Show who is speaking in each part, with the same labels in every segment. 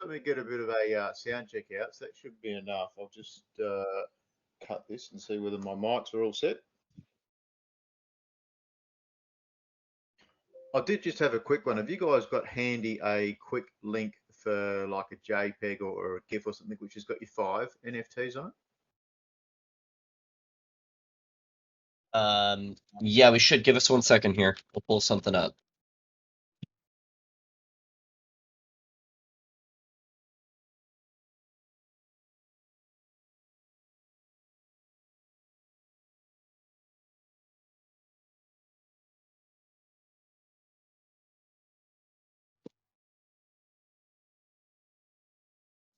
Speaker 1: Let me get a bit of a sound check out. So that should be enough. I'll just cut this and see whether my mics are all set. I did just have a quick one. Have you guys got handy a quick link for like a JPEG or a GIF or something which has got your 5 NFTs on it?
Speaker 2: Yeah, we should. Give us 1 second here. We'll pull something up.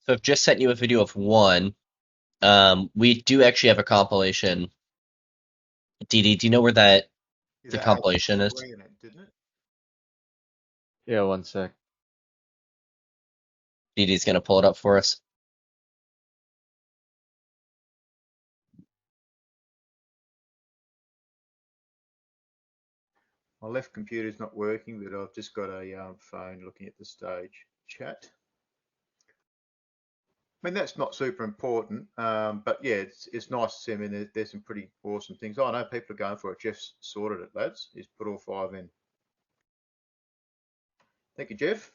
Speaker 2: So I've just sent you a video of one. We do actually have a compilation. DD, do you know where the compilation is?
Speaker 1: In it, didn't it?
Speaker 3: Yeah, 1 sec.
Speaker 2: DD's gonna pull it up for us.
Speaker 1: My left computer's not working, but I've just got a phone looking at the stage chat. I mean, that's not super important, but yeah, it's nice to see. I mean, there's some pretty awesome things. Oh, I know people are going for it. Jeff's sorted it, lads. He's put all 5 in. Thank you, Jeff.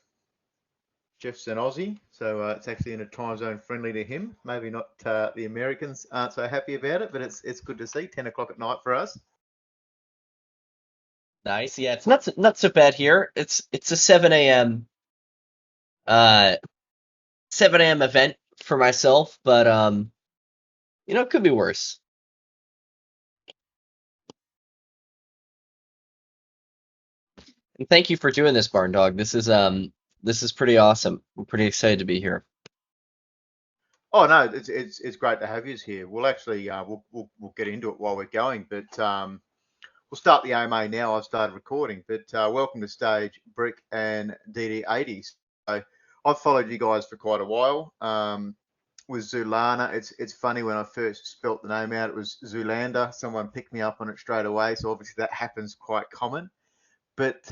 Speaker 1: Jeff's an Aussie, so it's actually in a time zone friendly to him. Maybe not the Americans aren't so happy about it, but it's good to see. 10 o'clock at night for us.
Speaker 2: Nice. Yeah, it's not so bad here. It's a 7 a.m. 7 a.m. event for myself, but it could be worse. And thank you for doing this, Barndog. This is pretty awesome. I'm pretty excited to be here.
Speaker 1: Oh no, it's great to have you here. We'll actually we'll get into it while we're going, but we'll start the AMA now. I've started recording, but welcome to stage Brick and DD80. So I've followed you guys for quite a while. With Zoolana, it's funny, when I first spelt the name out, it was Zoolander. Someone picked me up on it straight away, so obviously that happens quite common. But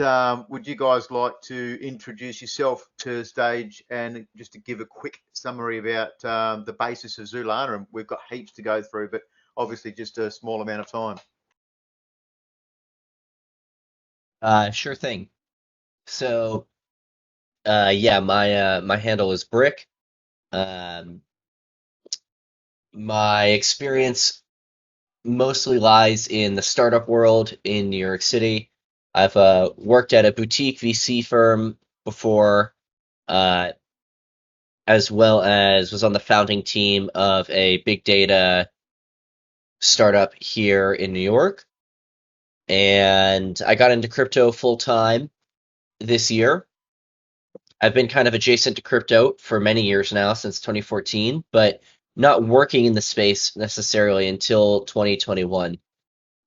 Speaker 1: would you guys like to introduce yourself to stage and just to give a quick summary about the basis of Zoolana? And we've got heaps to go through, but obviously just a small amount of time.
Speaker 2: Sure thing. So, yeah, my handle is Brick. My experience mostly lies in the startup world in New York City. I've worked at a boutique VC firm before, as well as was on the founding team of a big data startup here in New York. And I got into crypto full time this year. I've been kind of adjacent to crypto for many years now, since 2014, but not working in the space necessarily until 2021.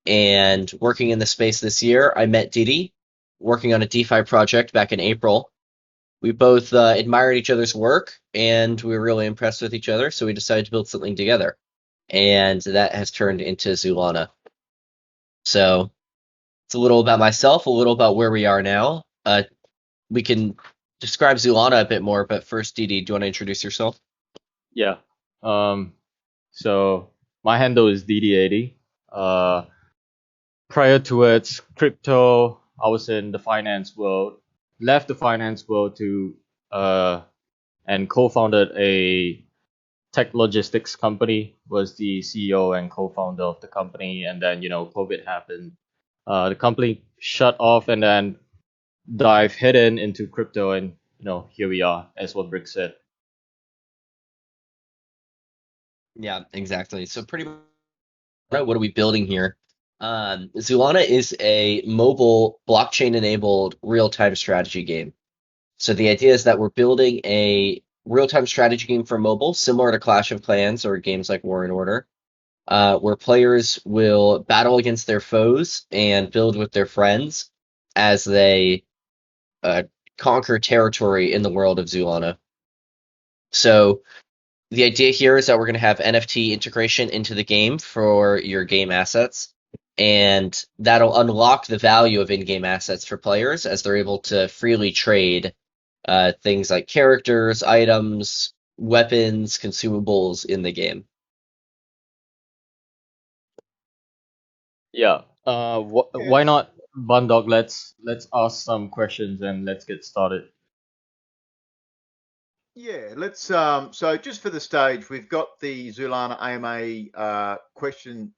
Speaker 2: And working in the space this year, I met Didi, working on a DeFi project back in April. We both admired each other's work, and we were really impressed with each other, so we decided to build something together. And that has turned into Zoolana. So it's a little about myself, a little about where we are now. We can describe Zoolana a bit more, but first, Didi, do you want to introduce yourself?
Speaker 3: Yeah. So my handle is DD80. Prior towards crypto, I was in the finance world. Left the finance world to and co-founded a tech logistics company. Was the CEO and co-founder of the company, and then COVID happened. The company shut off, and then dive hidden into crypto, and here we are, as what Brick said.
Speaker 2: Yeah, exactly. So pretty much, what are we building here? Zoolana is a mobile blockchain-enabled real-time strategy game. So the idea is that we're building a real-time strategy game for mobile, similar to Clash of Clans or games like War and Order, where players will battle against their foes and build with their friends as they conquer territory in the world of Zoolana. So the idea here is that we're going to have NFT integration into the game for your game assets, and that'll unlock the value of in-game assets for players as they're able to freely trade things like characters, items, weapons, consumables in the game.
Speaker 3: Yeah.
Speaker 1: Yeah,
Speaker 3: Why not, Barndog? Let's ask some questions and let's get started.
Speaker 1: yeah. Let's so just for the stage, we've got the Zoolana AMA question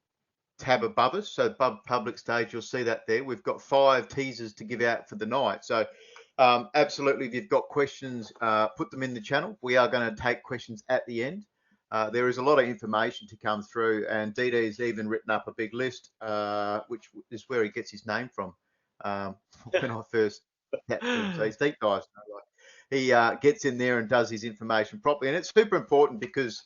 Speaker 1: tab above us. So above public stage, you'll see that there. We've got 5 teasers to give out for the night. So absolutely, if you've got questions, put them in the channel. We are going to take questions at the end. There is a lot of information to come through, and DD has even written up a big list, which is where he gets his name from. When I first tapped to him, so he's deep dives. Like, he gets in there and does his information properly, and it's super important because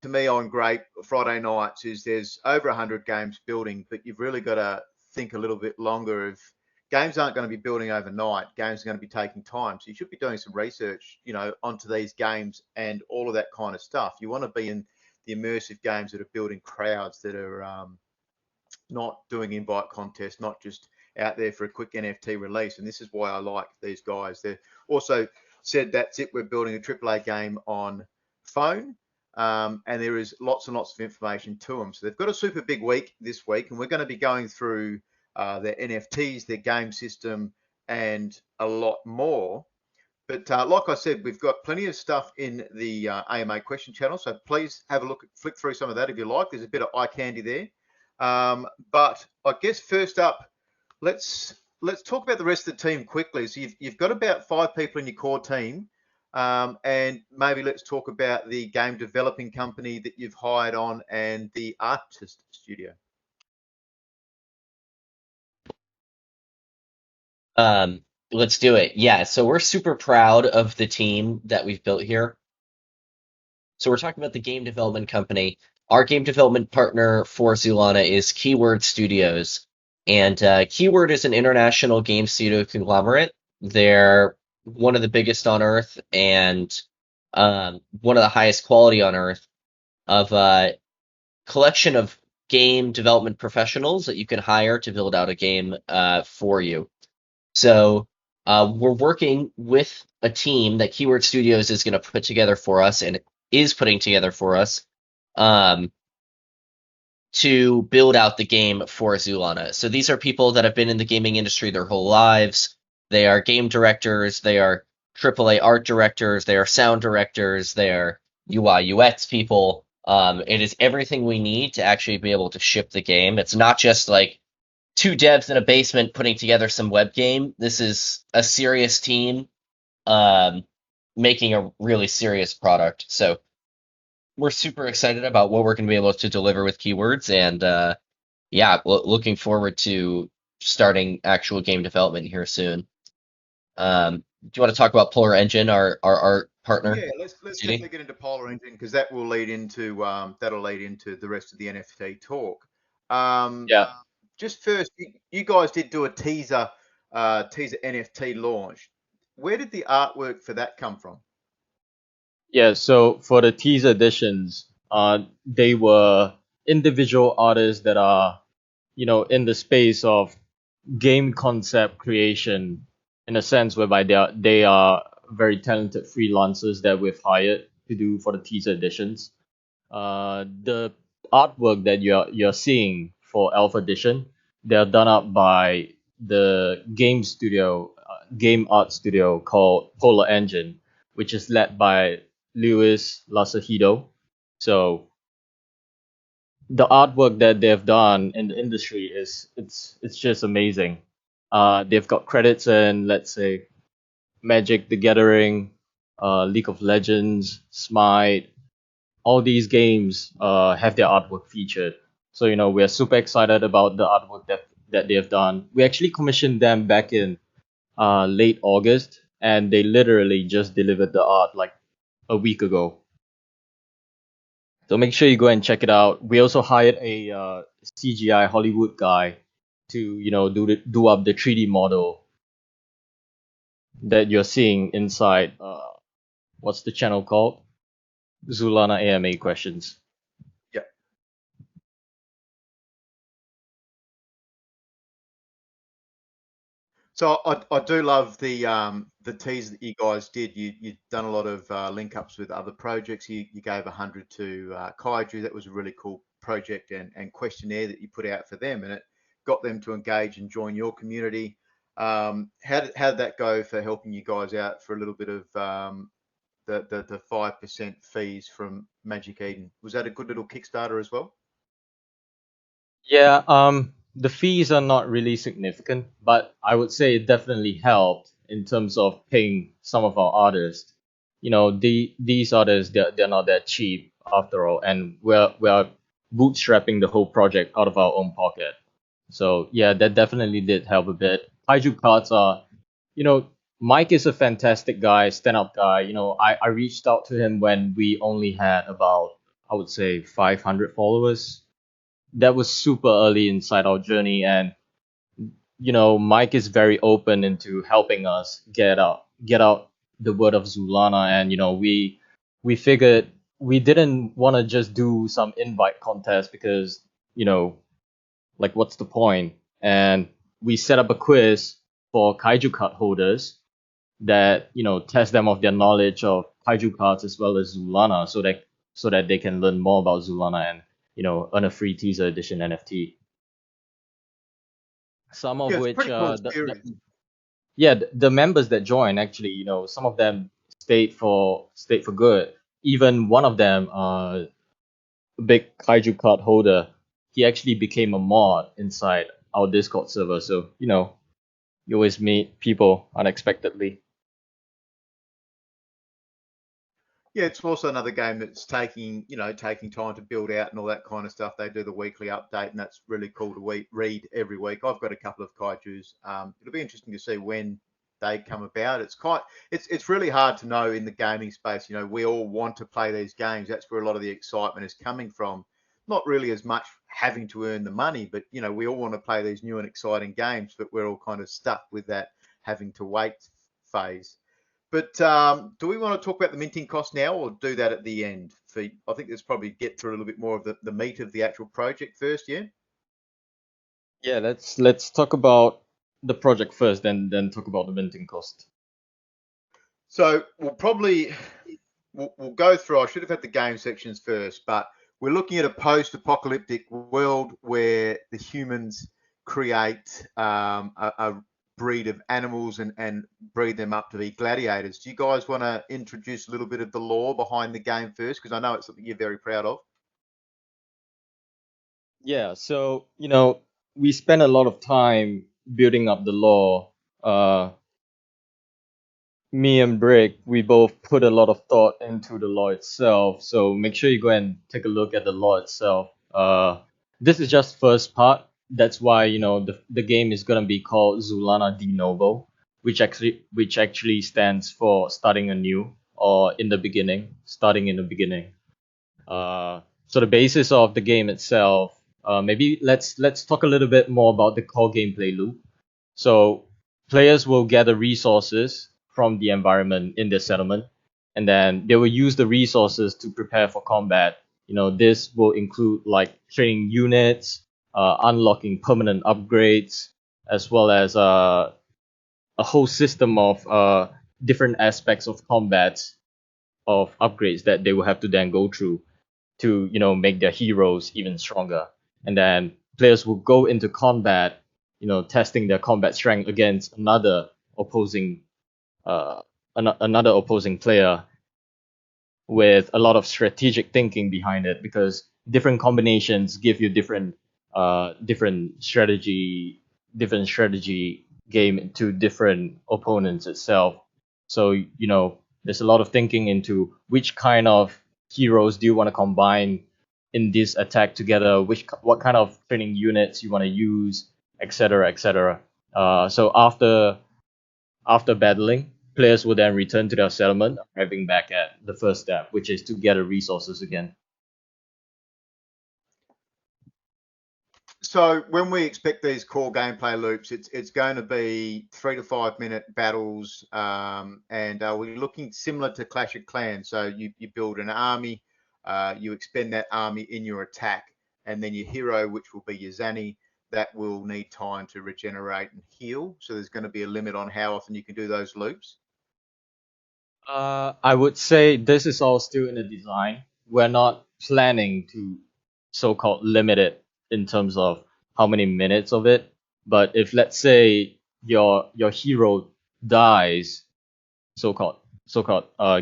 Speaker 1: to me on Grape Friday nights is there's over 100 games building, but you've really got to think a little bit longer. Of games aren't going to be building overnight. Games are going to be taking time, so you should be doing some research, onto these games and all of that kind of stuff. You want to be in the immersive games that are building crowds, that are not doing invite contests, not just out there for a quick NFT release. And this is why I like these guys. They also said that's it. We're building a AAA game on phone. And there is lots and lots of information to them. So they've got a super big week this week, and we're going to be going through their NFTs, their game system, and a lot more. But like I said, we've got plenty of stuff in the AMA question channel. So please have a look, flick through some of that if you like. There's a bit of eye candy there. But I guess first up, let's talk about the rest of the team quickly. So you've got about 5 people in your core team, and maybe let's talk about the game developing company that you've hired on and the artist studio.
Speaker 2: Let's do it. Yeah, so we're super proud of the team that we've built here. So we're talking about the game development company. Our game development partner for Zoolana is Keyword Studios. And Keyword is an international game studio conglomerate. They're one of the biggest on Earth and one of the highest quality on Earth, of a collection of game development professionals that you can hire to build out a game for you. So we're working with a team that Keyword Studios is going to put together for us and is putting together for us um, to build out the game for Zoolana. So these are people that have been in the gaming industry their whole lives. They are game directors. They are AAA art directors. They are sound directors. They are UI UX people. It is everything we need to actually be able to ship the game. It's not just like 2 devs in a basement putting together some web game. This is a serious team making a really serious product. So we're super excited about what we're going to be able to deliver with Keywords, and yeah, looking forward to starting actual game development here soon. Do you want to talk about Polar Engine, our art partner?
Speaker 1: Yeah, let's definitely get into Polar Engine, because that will lead into that'll lead into the rest of the NFT talk.
Speaker 3: Yeah.
Speaker 1: Just first, you guys did do a teaser NFT launch. Where did the artwork for that come from?
Speaker 3: Yeah, so for the teaser editions, they were individual artists that are, in the space of game concept creation, in a sense whereby they are very talented freelancers that we've hired to do for the teaser editions. The artwork that you're seeing for Alpha Edition, they're done up by the game art studio called Polar Engine, which is led by Luis Lasahido. So the artwork that they've done in the industry it's just amazing. They've got credits in, let's say, Magic the Gathering, League of Legends, Smite. All these games have their artwork featured. So we're super excited about the artwork that they have done. We actually commissioned them back in late August, and they literally just delivered the art like a week ago. So make sure you go and check it out. We also hired a CGI Hollywood guy to do up the 3D model that you're seeing inside. What's the channel called? Zulana AMA questions.
Speaker 1: Yeah. So I do love the tease that you guys did. You've done a lot of link ups with other projects. You gave 100 to Kaiju. That was a really cool project and questionnaire that you put out for them, and it got them to engage and join your community. How did that go for helping you guys out for a little bit of the 5% fees from Magic Eden? Was that a good little Kickstarter as well?
Speaker 3: Yeah, the fees are not really significant, but I would say it definitely helped in terms of paying some of our artists. These artists, they're not that cheap after all, and we're bootstrapping the whole project out of our own pocket. So yeah, that definitely did help a bit. Kaiju cards are, you know, Mike is a fantastic guy, stand-up guy. I reached out to him when we only had about, I would say, 500 followers. That was super early inside our journey, and Mike is very open into helping us get out the word of Zulana. And we figured we didn't want to just do some invite contest because you know like what's the point? And we set up a quiz for kaiju card holders that test them of their knowledge of kaiju cards as well as Zulana, so that they can learn more about Zulana and earn a free teaser edition NFT. Some of
Speaker 1: Yeah, it's a
Speaker 3: which
Speaker 1: pretty cool series.
Speaker 3: yeah, the members that joined, actually, some of them stayed for good. Even one of them, a big kaiju card holder, he actually became a mod inside our Discord server. So you always meet people unexpectedly.
Speaker 1: Yeah, it's also another game that's taking time to build out and all that kind of stuff. They do the weekly update, and that's really cool to read every week. I've got a couple of kaijus. It'll be interesting to see when they come about. It's really hard to know in the gaming space. We all want to play these games. That's where a lot of the excitement is coming from. Not really as much having to earn the money, but we all want to play these new and exciting games, but we're all kind of stuck with that having to wait phase. But do we want to talk about the minting cost now or do that at the end? I think let's probably get through a little bit more of the meat of the actual project first, yeah?
Speaker 3: Yeah, let's talk about the project first, then talk about the minting cost.
Speaker 1: So we'll go through. I should have had the game sections first, but we're looking at a post-apocalyptic world where the humans create a breed of animals and breed them up to be gladiators. Do you guys want to introduce a little bit of the lore behind the game first? Because I know it's something you're very proud of.
Speaker 3: Yeah, so we spend a lot of time building up the lore. Me and Brick, we both put a lot of thought into the law itself. So make sure you go and take a look at the law itself. This is just first part. That's why the game is gonna be called Zulana De Novo, which actually stands for starting anew or in the beginning, starting in the beginning. So the basis of the game itself. Maybe let's talk a little bit more about the core gameplay loop. So players will gather resources from the environment in their settlement, and then they will use the resources to prepare for combat. This will include like training units, unlocking permanent upgrades, as well as a whole system of different aspects of combat of upgrades that they will have to then go through to make their heroes even stronger. And then players will go into combat, testing their combat strength against opposing another opposing player with a lot of strategic thinking behind it, because different combinations give you different strategy game to different opponents itself. So there's a lot of thinking into which kind of heroes do you want to combine in this attack together, what kind of training units you want to use, etc., etc. So after battling, players will then return to their settlement, arriving back at the first step, which is to gather resources again.
Speaker 1: So when we expect these core gameplay loops, it's going to be 3 to 5 minute battles, and we're looking similar to Clash of Clans. So you build an army, you expend that army in your attack, and then your hero, which will be your Zanny, that will need time to regenerate and heal. So there's going to be a limit on how often you can do those loops.
Speaker 3: I would say this is all still in the design. We're not planning to so-called limit it in terms of how many minutes of it. But if let's say your hero dies, so-called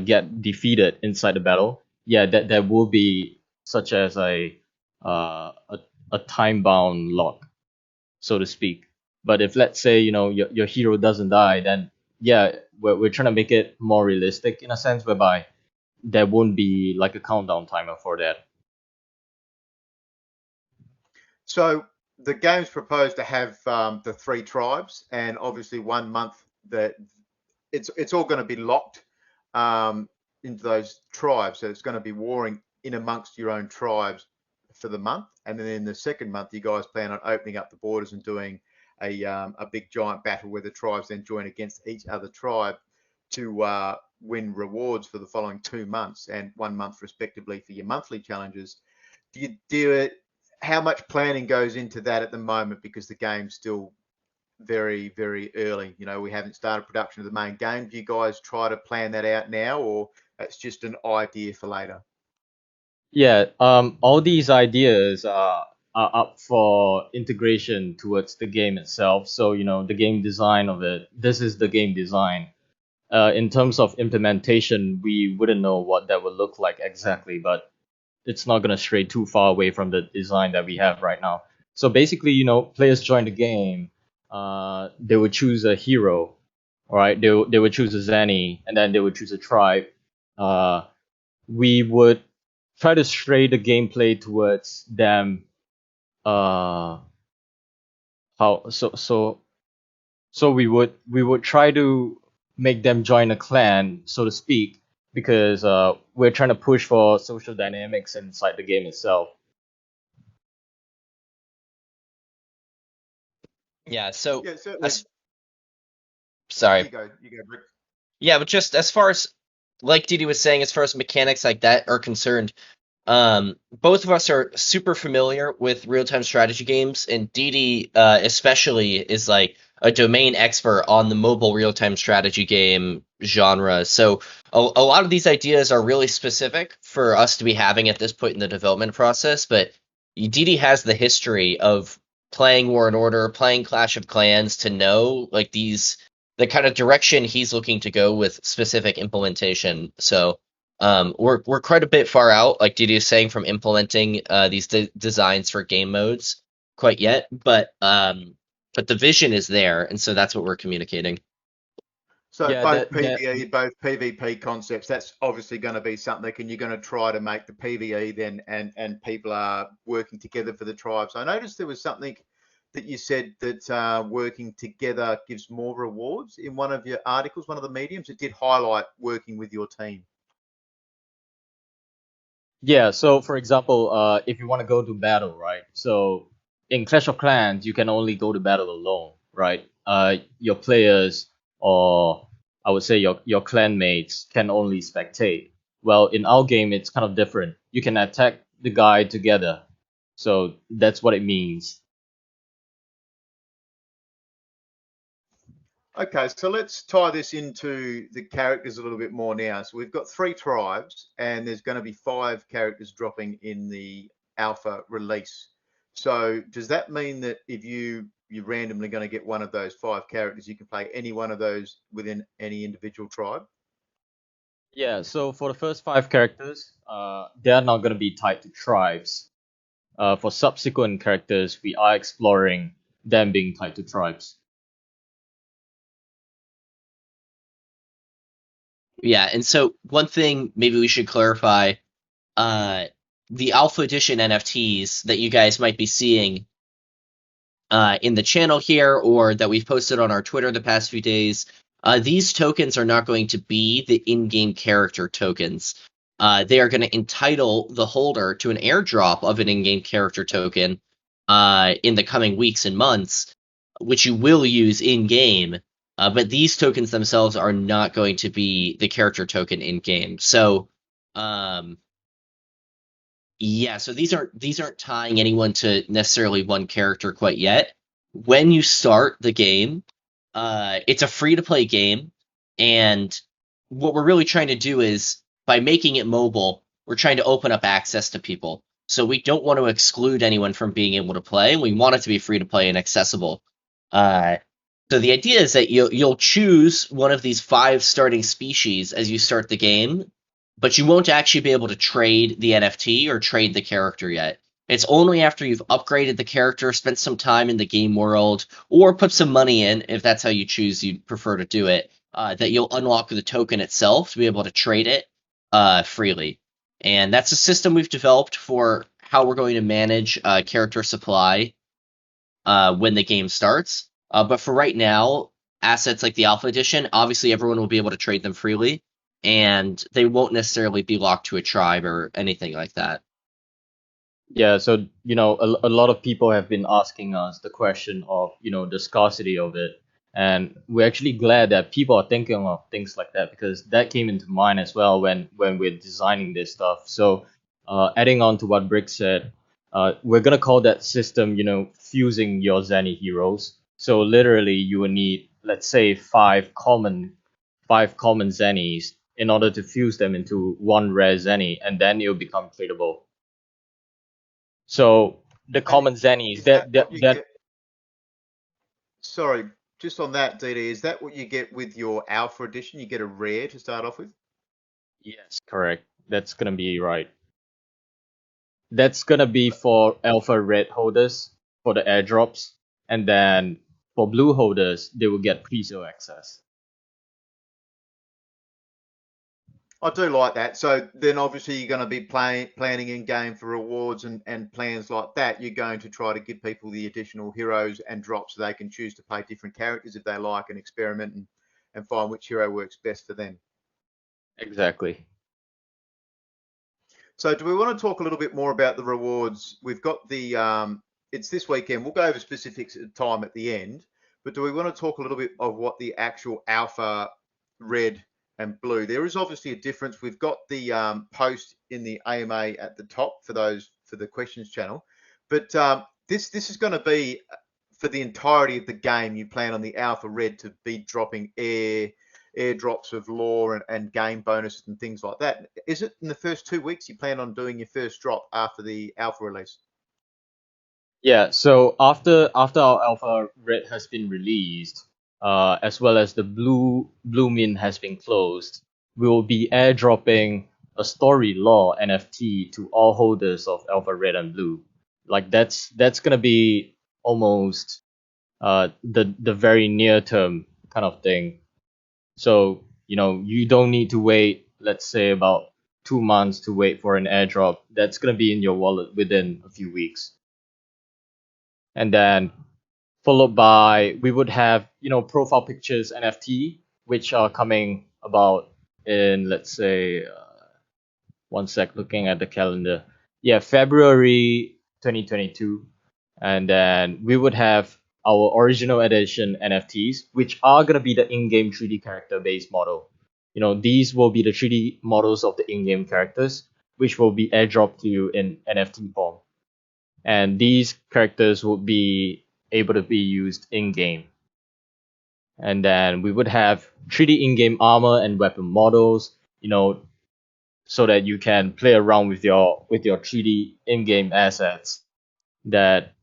Speaker 3: get defeated inside the battle, yeah, that will be such as a time-bound lock, so to speak. But if let's say your hero doesn't die, then yeah, we're trying to make it more realistic in a sense whereby there won't be like a countdown timer for that.
Speaker 1: So the game's proposed to have the 3 tribes, and obviously 1 month that it's all going to be locked into those tribes. So it's going to be warring in amongst your own tribes for the month, and then in the second month, you guys plan on opening up the borders and doing a big giant battle where the tribes then join against each other tribe to win rewards for the following 2 months and 1 month respectively for your monthly challenges. Do you do it? How much planning goes into that at the moment, because the game's still very, very early? We haven't started production of the main game. Do you guys try to plan that out now, or it's just an idea for later?
Speaker 3: Yeah, all these ideas are up for integration towards the game itself. So, the game design of it, this is the game design. In terms of implementation, we wouldn't know what that would look like exactly, but it's not going to stray too far away from the design that we have right now. So basically, players join the game, they would choose a hero, all right? They would choose a Zany, and then they would choose a tribe. We would try to stray the gameplay towards them. How so we would try to make them join a clan, so to speak, because we're trying to push for social dynamics inside the game itself.
Speaker 2: Yeah, so
Speaker 1: Yeah, certainly.
Speaker 2: sorry.
Speaker 1: You go, Brick.
Speaker 2: Yeah, but just as far as, like Didi was saying, as far as mechanics like that are concerned, both of us are super familiar with real-time strategy games, and Didi especially is like a domain expert on the mobile real-time strategy game genre. So a lot of these ideas are really specific for us to be having at this point in the development process, but Didi has the history of playing War and Order, playing Clash of Clans to know like the kind of direction he's looking to go with specific implementation. So we're quite a bit far out, like Didi is saying, from implementing these designs for game modes quite yet, but the vision is there, and so that's what we're communicating.
Speaker 1: So
Speaker 3: Yeah,
Speaker 1: both PvE, both PvP concepts, that's obviously going to be something, and you're going to try to make the PvE then, and people are working together for the tribes. I noticed there was something that you said that working together gives more rewards in one of your articles, one of the mediums. It did highlight working with your team.
Speaker 3: Yeah, so for example, if you want to go to battle, right? So in Clash of Clans, you can only go to battle alone, right? Your players, or I would say your clan mates, can only spectate. Well, in our game, it's kind of different. You can attack the guy together. So that's what it means.
Speaker 1: Okay, so let's tie this into the characters a little bit more now. So we've got 3 tribes, and there's going to be 5 characters dropping in the alpha release. So does that mean that if you're randomly going to get one of those 5 characters, you can play any one of those within any individual tribe?
Speaker 3: Yeah, so for the first 5 characters, they are not going to be tied to tribes. For subsequent characters, we are exploring them being tied to tribes.
Speaker 2: Yeah, and so one thing maybe we should clarify, the Alpha Edition NFTs that you guys might be seeing in the channel here, or that we've posted on our Twitter the past few days, these tokens are not going to be the in-game character tokens. They are going to entitle the holder to an airdrop of an in-game character token in the coming weeks and months, which you will use in-game. But these tokens themselves are not going to be the character token in-game. So Yeah, so these aren't tying anyone to necessarily one character quite yet. When you start the game, it's a free to play game, and what we're really trying to do is by making it mobile, we're trying to open up access to people. So we don't want to exclude anyone from being able to play, and we want it to be free to play and accessible. Uh, so the idea is that you'll choose one of these 5 starting species as you start the game, but you won't actually be able to trade the NFT or trade the character yet. It's only after you've upgraded the character, spent some time in the game world, or put some money in, if that's how you choose you prefer to do it, that you'll unlock the token itself to be able to trade it freely. And that's a system we've developed for how we're going to manage character supply when the game starts. But for right now, assets like the Alpha Edition, obviously everyone will be able to trade them freely, and they won't necessarily be locked to a tribe or anything like that.
Speaker 3: Yeah, so a lot of people have been asking us the question of the scarcity of it, and we're actually glad that people are thinking of things like that, because that came into mind as well when we're designing this stuff. So, adding on to what Brick said, we're gonna call that system, fusing your Zenny heroes. So literally, you will need, let's say, five common Zennies in order to fuse them into one rare Zenny, and then it'll become tradable. So the
Speaker 1: And
Speaker 3: common Zennies
Speaker 1: is that what you
Speaker 3: that
Speaker 1: get? Sorry, just on that, DD, is that what you get with your Alpha Edition? You get a rare to start off with?
Speaker 3: yes, correct. That's gonna be right. That's gonna be for alpha red holders for the airdrops, and then for blue holders they will get pre-sale access.
Speaker 1: I do like that. So then obviously you're going to be planning in game for rewards and plans like that. You're going to try to give people the additional heroes and drops so they can choose to play different characters if they like and experiment and find which hero works best for them.
Speaker 3: Exactly.
Speaker 1: So do we want to talk a little bit more about the rewards? We've got it's this weekend. We'll go over specifics at time at the end, but do we want to talk a little bit of what the actual Alpha Red and Blue? There is obviously a difference. We've got the post in the AMA at the top for the questions channel, but this is going to be for the entirety of the game. You plan on the Alpha Red to be dropping airdrops of lore and game bonuses and things like that. Is it in the first 2 weeks you plan on doing your first drop after the alpha release?
Speaker 3: Yeah. So after our alpha red has been released, as well as the blue mint has been closed, we will be airdropping a story lore NFT to all holders of alpha red and blue. Like that's gonna be almost the very near term kind of thing. So you don't need to wait, let's say, about 2 months to wait for an airdrop. That's gonna be in your wallet within a few weeks. And then followed by, we would have profile pictures NFT, which are coming about in, let's say, one sec, looking at the calendar. Yeah, February 2022. And then we would have our original edition NFTs, which are going to be the in-game 3D character based model. These will be the 3D models of the in-game characters, which will be airdropped to you in NFT form. And these characters will be able to be used in-game. And then we would have 3D in-game armor and weapon models, so that you can play around with your 3D in-game assets that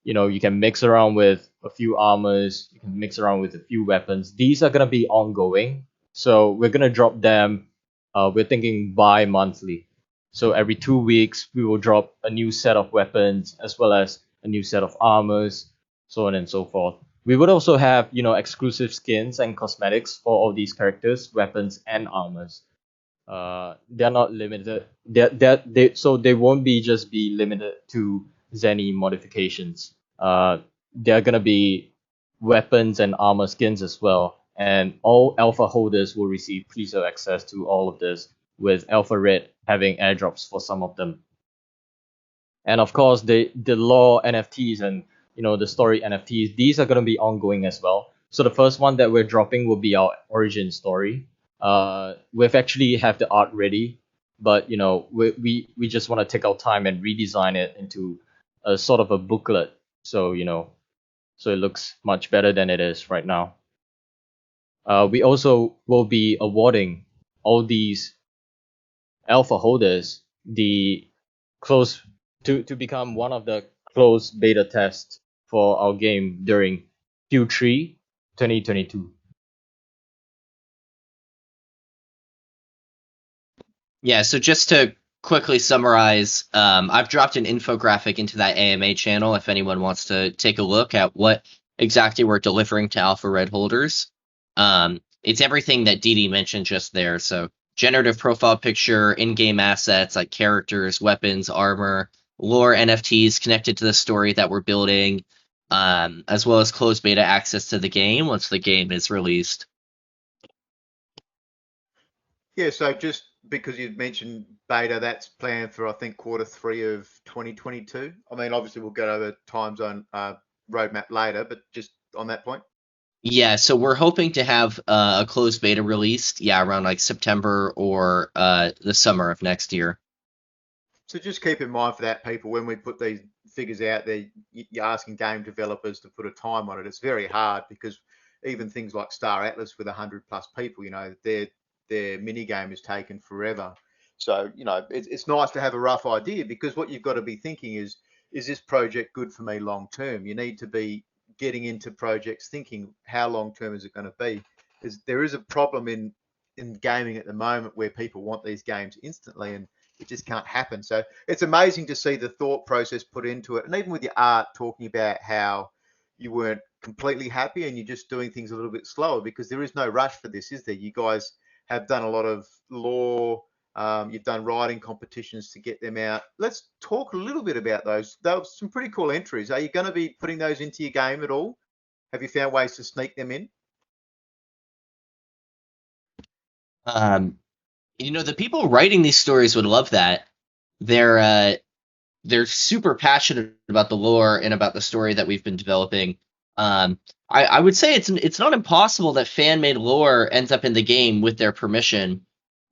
Speaker 3: you can mix around with a few armors, you can mix around with a few weapons. These are gonna be ongoing, so we're gonna drop them. We're thinking bi-monthly, so every 2 weeks we will drop a new set of weapons as well as a new set of armors, so on and so forth. We would also have exclusive skins and cosmetics for all these characters, weapons and armors. They're not limited. So they won't be just be limited to Zenny modifications. They're gonna be weapons and armor skins as well, and all alpha holders will receive pre-sale access to all of this, with alpha red having airdrops for some of them. And of course, the lore NFTs and the story NFTs, these are gonna be ongoing as well. So the first one that we're dropping will be our origin story. We've actually have the art ready. but we just want to take our time and redesign it into a sort of a booklet, so so it looks much better than it is right now. We also will be awarding all these alpha holders the close to become one of the closed beta tests for our game during Q3 2022.
Speaker 2: Yeah, so just to quickly summarize, I've dropped an infographic into that AMA channel if anyone wants to take a look at what exactly we're delivering to Alpha Red holders. It's everything that Didi mentioned just there. So generative profile picture, in-game assets like characters, weapons, armor, lore NFTs connected to the story that we're building, as well as closed beta access to the game once the game is released.
Speaker 1: Yeah, so just because you mentioned beta, that's planned for I think Q3 of 2022. I mean, obviously we'll go over time zone roadmap later, but just on that point.
Speaker 2: Yeah, so we're hoping to have a closed beta released, around like September or the summer of next year.
Speaker 1: So just keep in mind for that, people, when we put these figures out there, you're asking game developers to put a time on it. It's very hard because even things like Star Atlas with 100+ people, their mini game is taken forever. So it's nice to have a rough idea, because what you've got to be thinking is this project good for me long term? You need to be getting into projects thinking, how long term is it going to be? There is a problem in gaming at the moment where people want these games instantly, and it just can't happen. So it's amazing to see the thought process put into it. And even with your art, talking about how you weren't completely happy and you're just doing things a little bit slower, because there is no rush for this, is there? You guys have done a lot of lore. You've done writing competitions to get them out. Let's talk a little bit about those. Those some pretty cool entries. Are you going to be putting those into your game at all? Have you found ways to sneak them in?
Speaker 2: The people writing these stories would love that. They're super passionate about the lore and about the story that we've been developing. I would say it's not impossible that fan-made lore ends up in the game with their permission.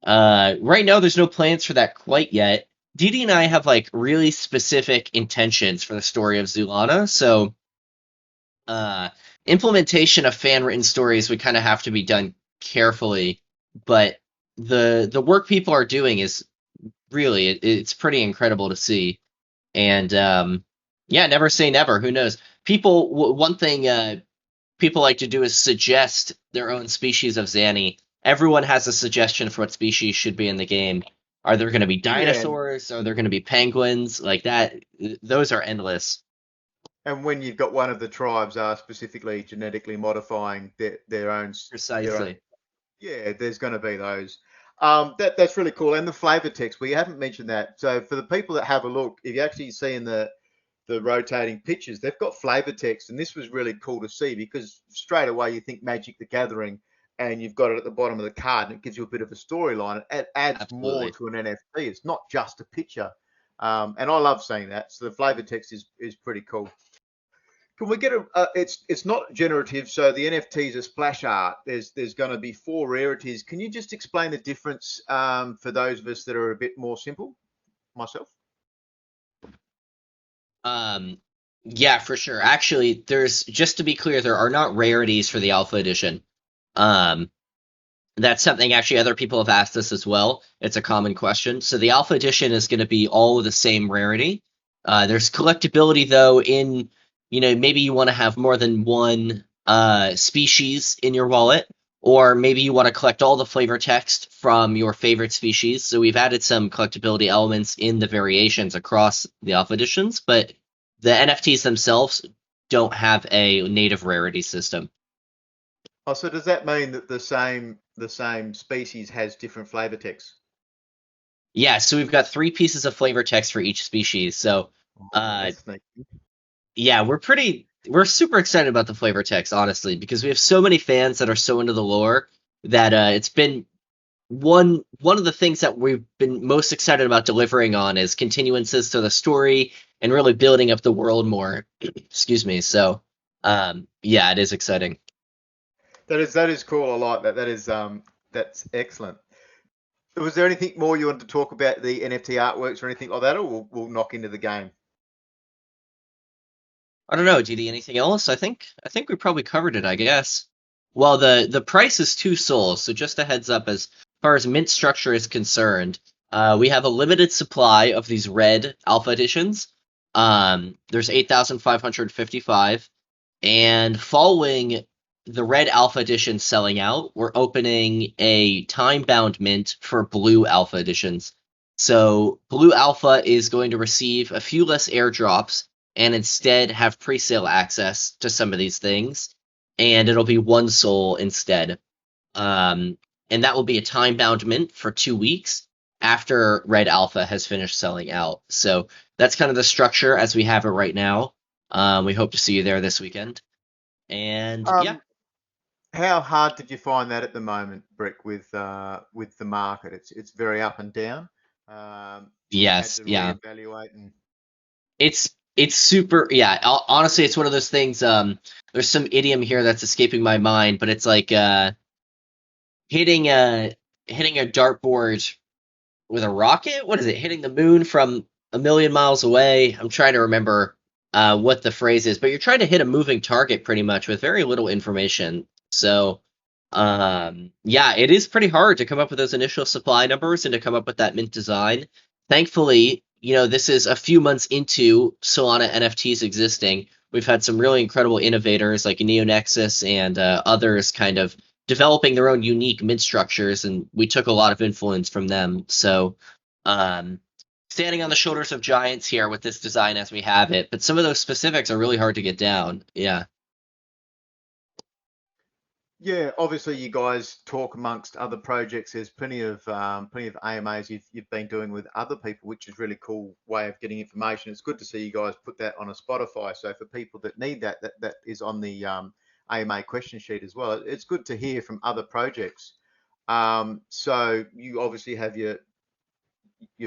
Speaker 2: Right now, there's no plans for that quite yet. Didi and I have like really specific intentions for the story of Zoolana, so implementation of fan-written stories would kind of have to be done carefully. But the work people are doing is really it's pretty incredible to see. And never say never. Who knows? One thing people like to do is suggest their own species of Zanny. Everyone has a suggestion for what species should be in the game. Are there going to be dinosaurs? Are there going to be penguins? Like that? Those are endless.
Speaker 1: And when you've got one of the tribes specifically genetically modifying their own,
Speaker 2: Precisely.
Speaker 1: yeah, there's going to be those. That's really cool. And the flavor text, we haven't mentioned that. So for the people that have a look, if you actually see in the rotating pictures, they've got flavor text, and this was really cool to see, because straight away you think Magic the Gathering, and you've got it at the bottom of the card, and it gives you a bit of a storyline. It adds
Speaker 2: Absolutely.
Speaker 1: more to an NFT. It's not just a picture, and I love seeing that. So the flavor text is pretty cool. Can we get it's not generative, so the NFTs are splash art. There's going to be 4 rarities. Can you just explain the difference for those of us that are a bit more simple? Myself.
Speaker 2: Yeah, for sure. Actually, just to be clear, there are not rarities for the Alpha Edition. That's something actually other people have asked us as well. It's a common question. So the Alpha Edition is going to be all of the same rarity. There's collectability though in, maybe you want to have more than one species in your wallet, or maybe you want to collect all the flavor text from your favorite species. So we've added some collectability elements in the variations across the Alpha Editions, but the NFTs themselves don't have a native rarity system.
Speaker 1: Oh, so does that mean that the same species has different flavor text?
Speaker 2: Yeah, so we've got 3 pieces of flavor text for each species. So,
Speaker 1: That's sneaky.
Speaker 2: yeah, we're super excited about the flavor text, honestly, because we have so many fans that are so into the lore that it's been one of the things that we've been most excited about delivering on is continuances to the story and really building up the world more. Excuse me. So, yeah, it is exciting.
Speaker 1: That is cool. I like that. That's excellent. Was there anything more you wanted to talk about the NFT artworks or anything like that, or we'll knock into the game?
Speaker 2: I don't know, DD, anything else? I think we probably covered it, I guess. Well, the price is 2 souls, so just a heads up as far as mint structure is concerned. We have a limited supply of these red alpha editions. There's 8,555, and following the red alpha edition selling out, we're opening a time-bound mint for blue alpha editions. So blue alpha is going to receive a few less airdrops and instead have pre-sale access to some of these things, and it'll be 1 soul instead. And that will be a time-bound mint for 2 weeks after red alpha has finished selling out. So that's kind of the structure as we have it right now. We hope to see you there this weekend. And yeah,
Speaker 1: How hard did you find that at the moment, Brick, with the market? It's very up and down. You had
Speaker 2: yes,
Speaker 1: to
Speaker 2: yeah.
Speaker 1: reevaluate and
Speaker 2: It's super, yeah. Honestly, it's one of those things. There's some idiom here that's escaping my mind, but it's like hitting a dartboard with a rocket. What is it? Hitting the moon from a million miles away. I'm trying to remember what the phrase is, but you're trying to hit a moving target pretty much with very little information. So, yeah, it is pretty hard to come up with those initial supply numbers and to come up with that mint design. Thankfully, this is a few months into Solana NFTs existing. We've had some really incredible innovators like NeoNexus and others kind of developing their own unique mint structures, and we took a lot of influence from them. So, standing on the shoulders of giants here with this design as we have it, but some of those specifics are really hard to get down. Yeah.
Speaker 1: yeah, obviously you guys talk amongst other projects. There's plenty of AMAs you've been doing with other people, which is really cool way of getting information. It's good to see you guys put that on a Spotify. So for people that need that is on the AMA question sheet as well. It's good to hear from other projects. So you obviously have your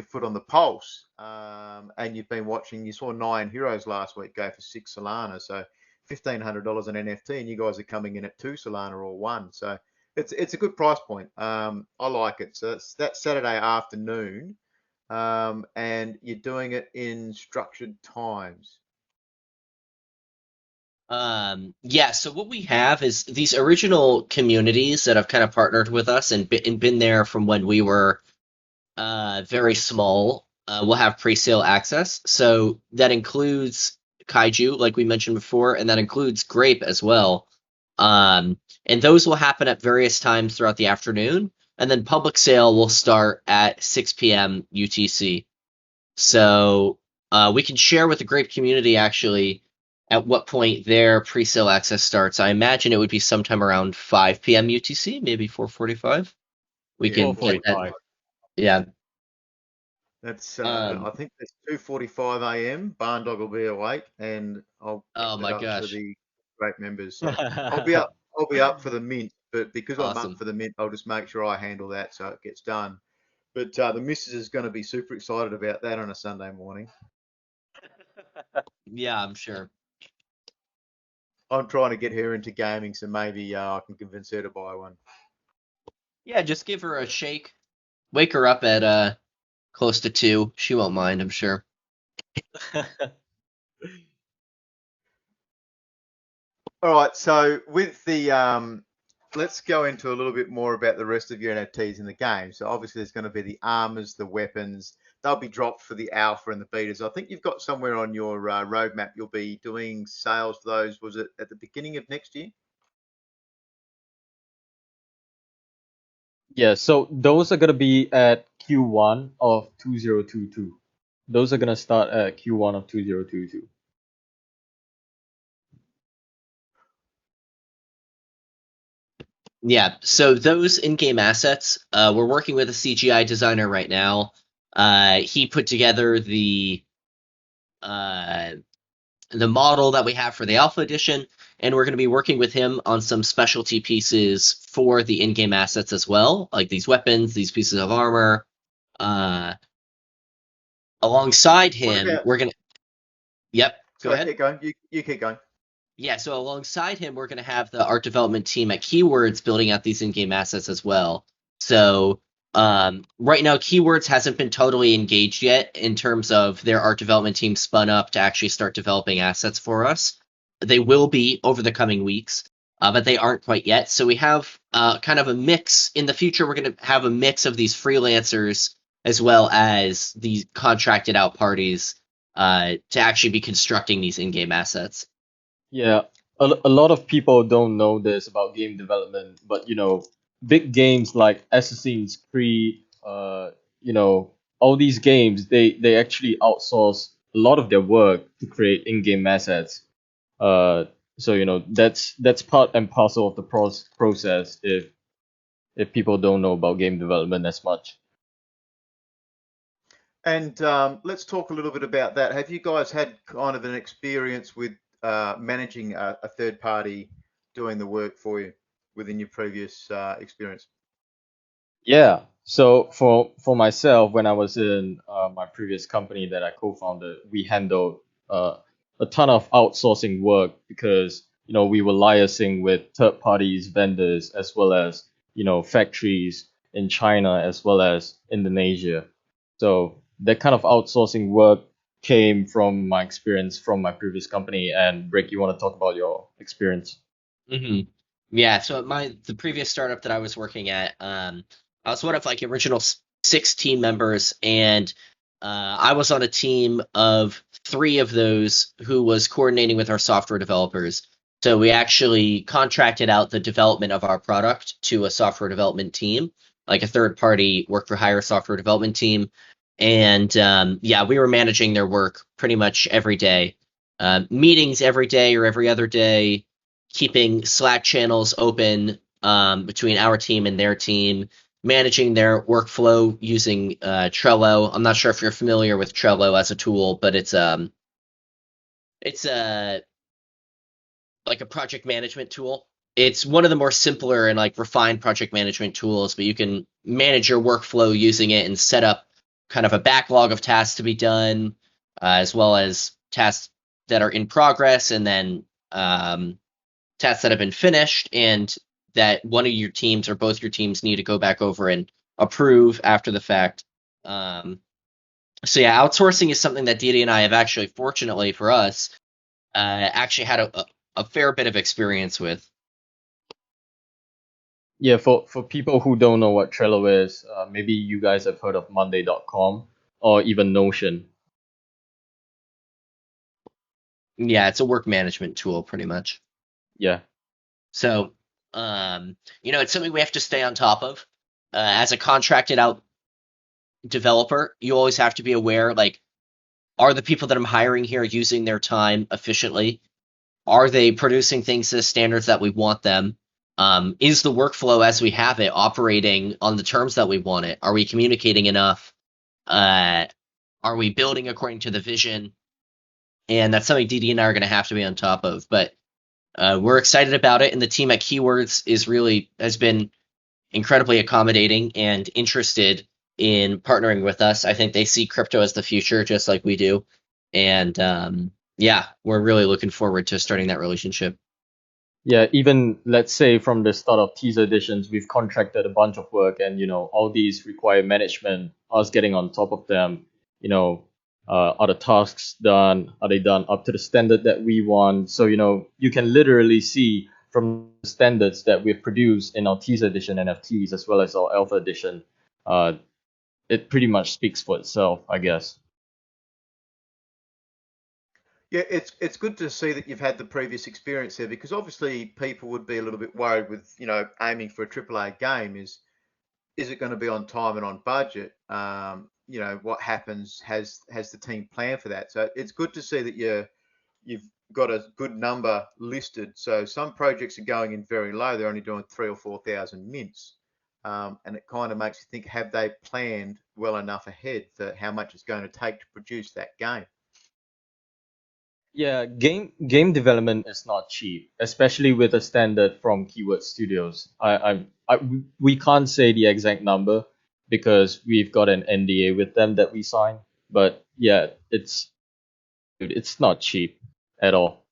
Speaker 1: foot on the pulse, and you've been watching. You saw 9 heroes last week go for 6 Solana, so $1,500 an NFT, and you guys are coming in at 2 Solana or 1. So it's a good price point. I like it. So it's that Saturday afternoon, and you're doing it in structured times.
Speaker 2: Yeah, so what we have is these original communities that have kind of partnered with us and been there from when we were very small, will have pre-sale access. So that includes Kaiju, like we mentioned before, and that includes Grape as well. And those will happen at various times throughout the afternoon, and then public sale will start at 6 p.m. UTC. So we can share with the Grape community actually at what point their pre-sale access starts. I imagine it would be sometime around 5 p.m. UTC, maybe 4:45. We
Speaker 1: Yeah,
Speaker 2: can get that.
Speaker 3: 4:45.
Speaker 2: Yeah.
Speaker 1: That's
Speaker 2: Um,
Speaker 1: I think it's 2:45 a.m. Barndog will be awake, and I'll
Speaker 2: oh
Speaker 1: get it
Speaker 2: my
Speaker 1: up for
Speaker 2: gosh.
Speaker 1: the great members. So I'll be up. I'll be up for the mint, but because I'm up
Speaker 2: Awesome.
Speaker 1: for the mint, I'll just make sure I handle that so it gets done. But the missus is going to be super excited about that on a Sunday morning.
Speaker 2: Yeah, I'm sure.
Speaker 1: I'm trying to get her into gaming, so maybe I can convince her to buy one.
Speaker 2: Yeah, just give her a shake. Wake her up at close to 2. She won't mind, I'm sure.
Speaker 1: All right, so with the let's go into a little bit more about the rest of your NFTs in the game. So obviously there's going to be the armors, the weapons. They'll be dropped for the alpha and the betas. I think you've got somewhere on your roadmap you'll be doing sales for those. Was it at the beginning of next year?
Speaker 3: Yeah, so those are gonna be at Q1 of 2022. Those are gonna start at Q1 of 2022.
Speaker 2: Yeah, so those in-game assets, we're working with a CGI designer right now. He put together uh, the model that we have for the Alpha Edition, and we're going to be working with him on some specialty pieces for the in-game assets as well, like these weapons, these pieces of armor. Alongside
Speaker 1: What
Speaker 2: him,
Speaker 1: about?
Speaker 2: we're going to... Yep, go
Speaker 1: Sorry,
Speaker 2: ahead.
Speaker 1: keep going. You keep going.
Speaker 2: Yeah, so alongside him, we're going to have the art development team at Keywords building out these in-game assets as well. So Right now, Keywords hasn't been totally engaged yet in terms of their art development team spun up to actually start developing assets for us. They will be over the coming weeks, but they aren't quite yet. So we have kind of a mix. In the future, we're going to have a mix of these freelancers as well as these contracted out parties to actually be constructing these in-game assets.
Speaker 3: Yeah, a lot of people don't know this about game development, but big games like Assassin's Creed, all these games, they actually outsource a lot of their work to create in-game assets. So that's part and parcel of the process if people don't know about game development as much.
Speaker 1: And let's talk a little bit about that. Have you guys had kind of an experience with managing a third party doing the work for you within your previous experience?
Speaker 3: Yeah. So for myself, when I was in my previous company that I co-founded, we handled a ton of outsourcing work because we were liaising with third parties, vendors, as well as factories in China as well as Indonesia. So that kind of outsourcing work came from my experience from my previous company. And Brick, you want to talk about your experience?
Speaker 2: Hmm. Yeah, so at the previous startup that I was working at, I was one of like original 6 team members, and I was on a team of 3 of those who was coordinating with our software developers. So we actually contracted out the development of our product to a software development team, like a third party work for hire software development team. And yeah, we were managing their work pretty much every day. Meetings every day or every other day, keeping Slack channels open between our team and their team, managing their workflow using Trello. I'm not sure if you're familiar with Trello as a tool, but it's like a project management tool. It's one of the more simpler and like refined project management tools, but you can manage your workflow using it and set up kind of a backlog of tasks to be done, as well as tasks that are in progress, and then tasks that have been finished and that one of your teams or both your teams need to go back over and approve after the fact. So yeah, outsourcing is something that Didi and I have actually, fortunately for us, actually had a fair bit of experience with.
Speaker 3: Yeah, for people who don't know what Trello is, maybe you guys have heard of Monday.com or even Notion.
Speaker 2: Yeah, it's a work management tool pretty much.
Speaker 3: Yeah.
Speaker 2: So, it's something we have to stay on top of. As a contracted out developer, you always have to be aware, like, are the people that I'm hiring here using their time efficiently? Are they producing things to the standards that we want them? Is the workflow as we have it operating on the terms that we want it? Are we communicating enough? Are we building according to the vision? And that's something DD and I are going to have to be on top of. But we're excited about it, and the team at Keywords has been incredibly accommodating and interested in partnering with us. I think they see crypto as the future, just like we do. And yeah, we're really looking forward to starting that relationship.
Speaker 3: Yeah, even let's say from the start of teaser editions, we've contracted a bunch of work, and all these require management, us getting on top of them. Are the tasks done? Are they done up to the standard that we want? So you can literally see from the standards that we've produced in our teaser edition NFTs as well as our alpha edition. It pretty much speaks for itself, I guess.
Speaker 1: Yeah, it's good to see that you've had the previous experience there, because obviously people would be a little bit worried with aiming for a AAA game. Is it going to be on time and on budget? What happens? Has the team planned for that? So it's good to see that you've got a good number listed. So some projects are going in very low; they're only doing 3 or 4,000 mints, and it kind of makes you think: have they planned well enough ahead for how much it's going to take to produce that game?
Speaker 3: Yeah, game development is not cheap, especially with a standard from Keyword Studios. We can't say the exact number because we've got an NDA with them that we signed. But yeah, it's not cheap at all.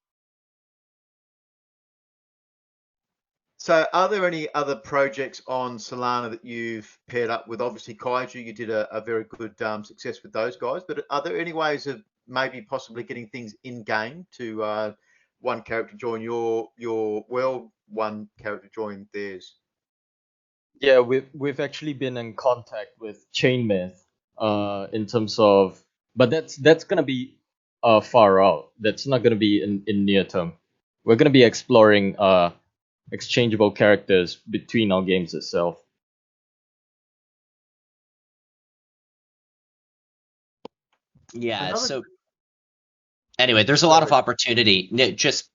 Speaker 1: So, are there any other projects on Solana that you've paired up with? Obviously, Kaiju, you did a very good success with those guys, but are there any ways of maybe possibly getting things in game to one character join your world, one character join theirs?
Speaker 3: Yeah, we've actually been in contact with Chainmyth, in terms of, but that's gonna be far out. That's not gonna be in near term. We're gonna be exploring exchangeable characters between our games itself.
Speaker 2: Yeah.
Speaker 1: Another,
Speaker 2: So anyway, there's a lot of
Speaker 1: sorry,
Speaker 2: opportunity. Just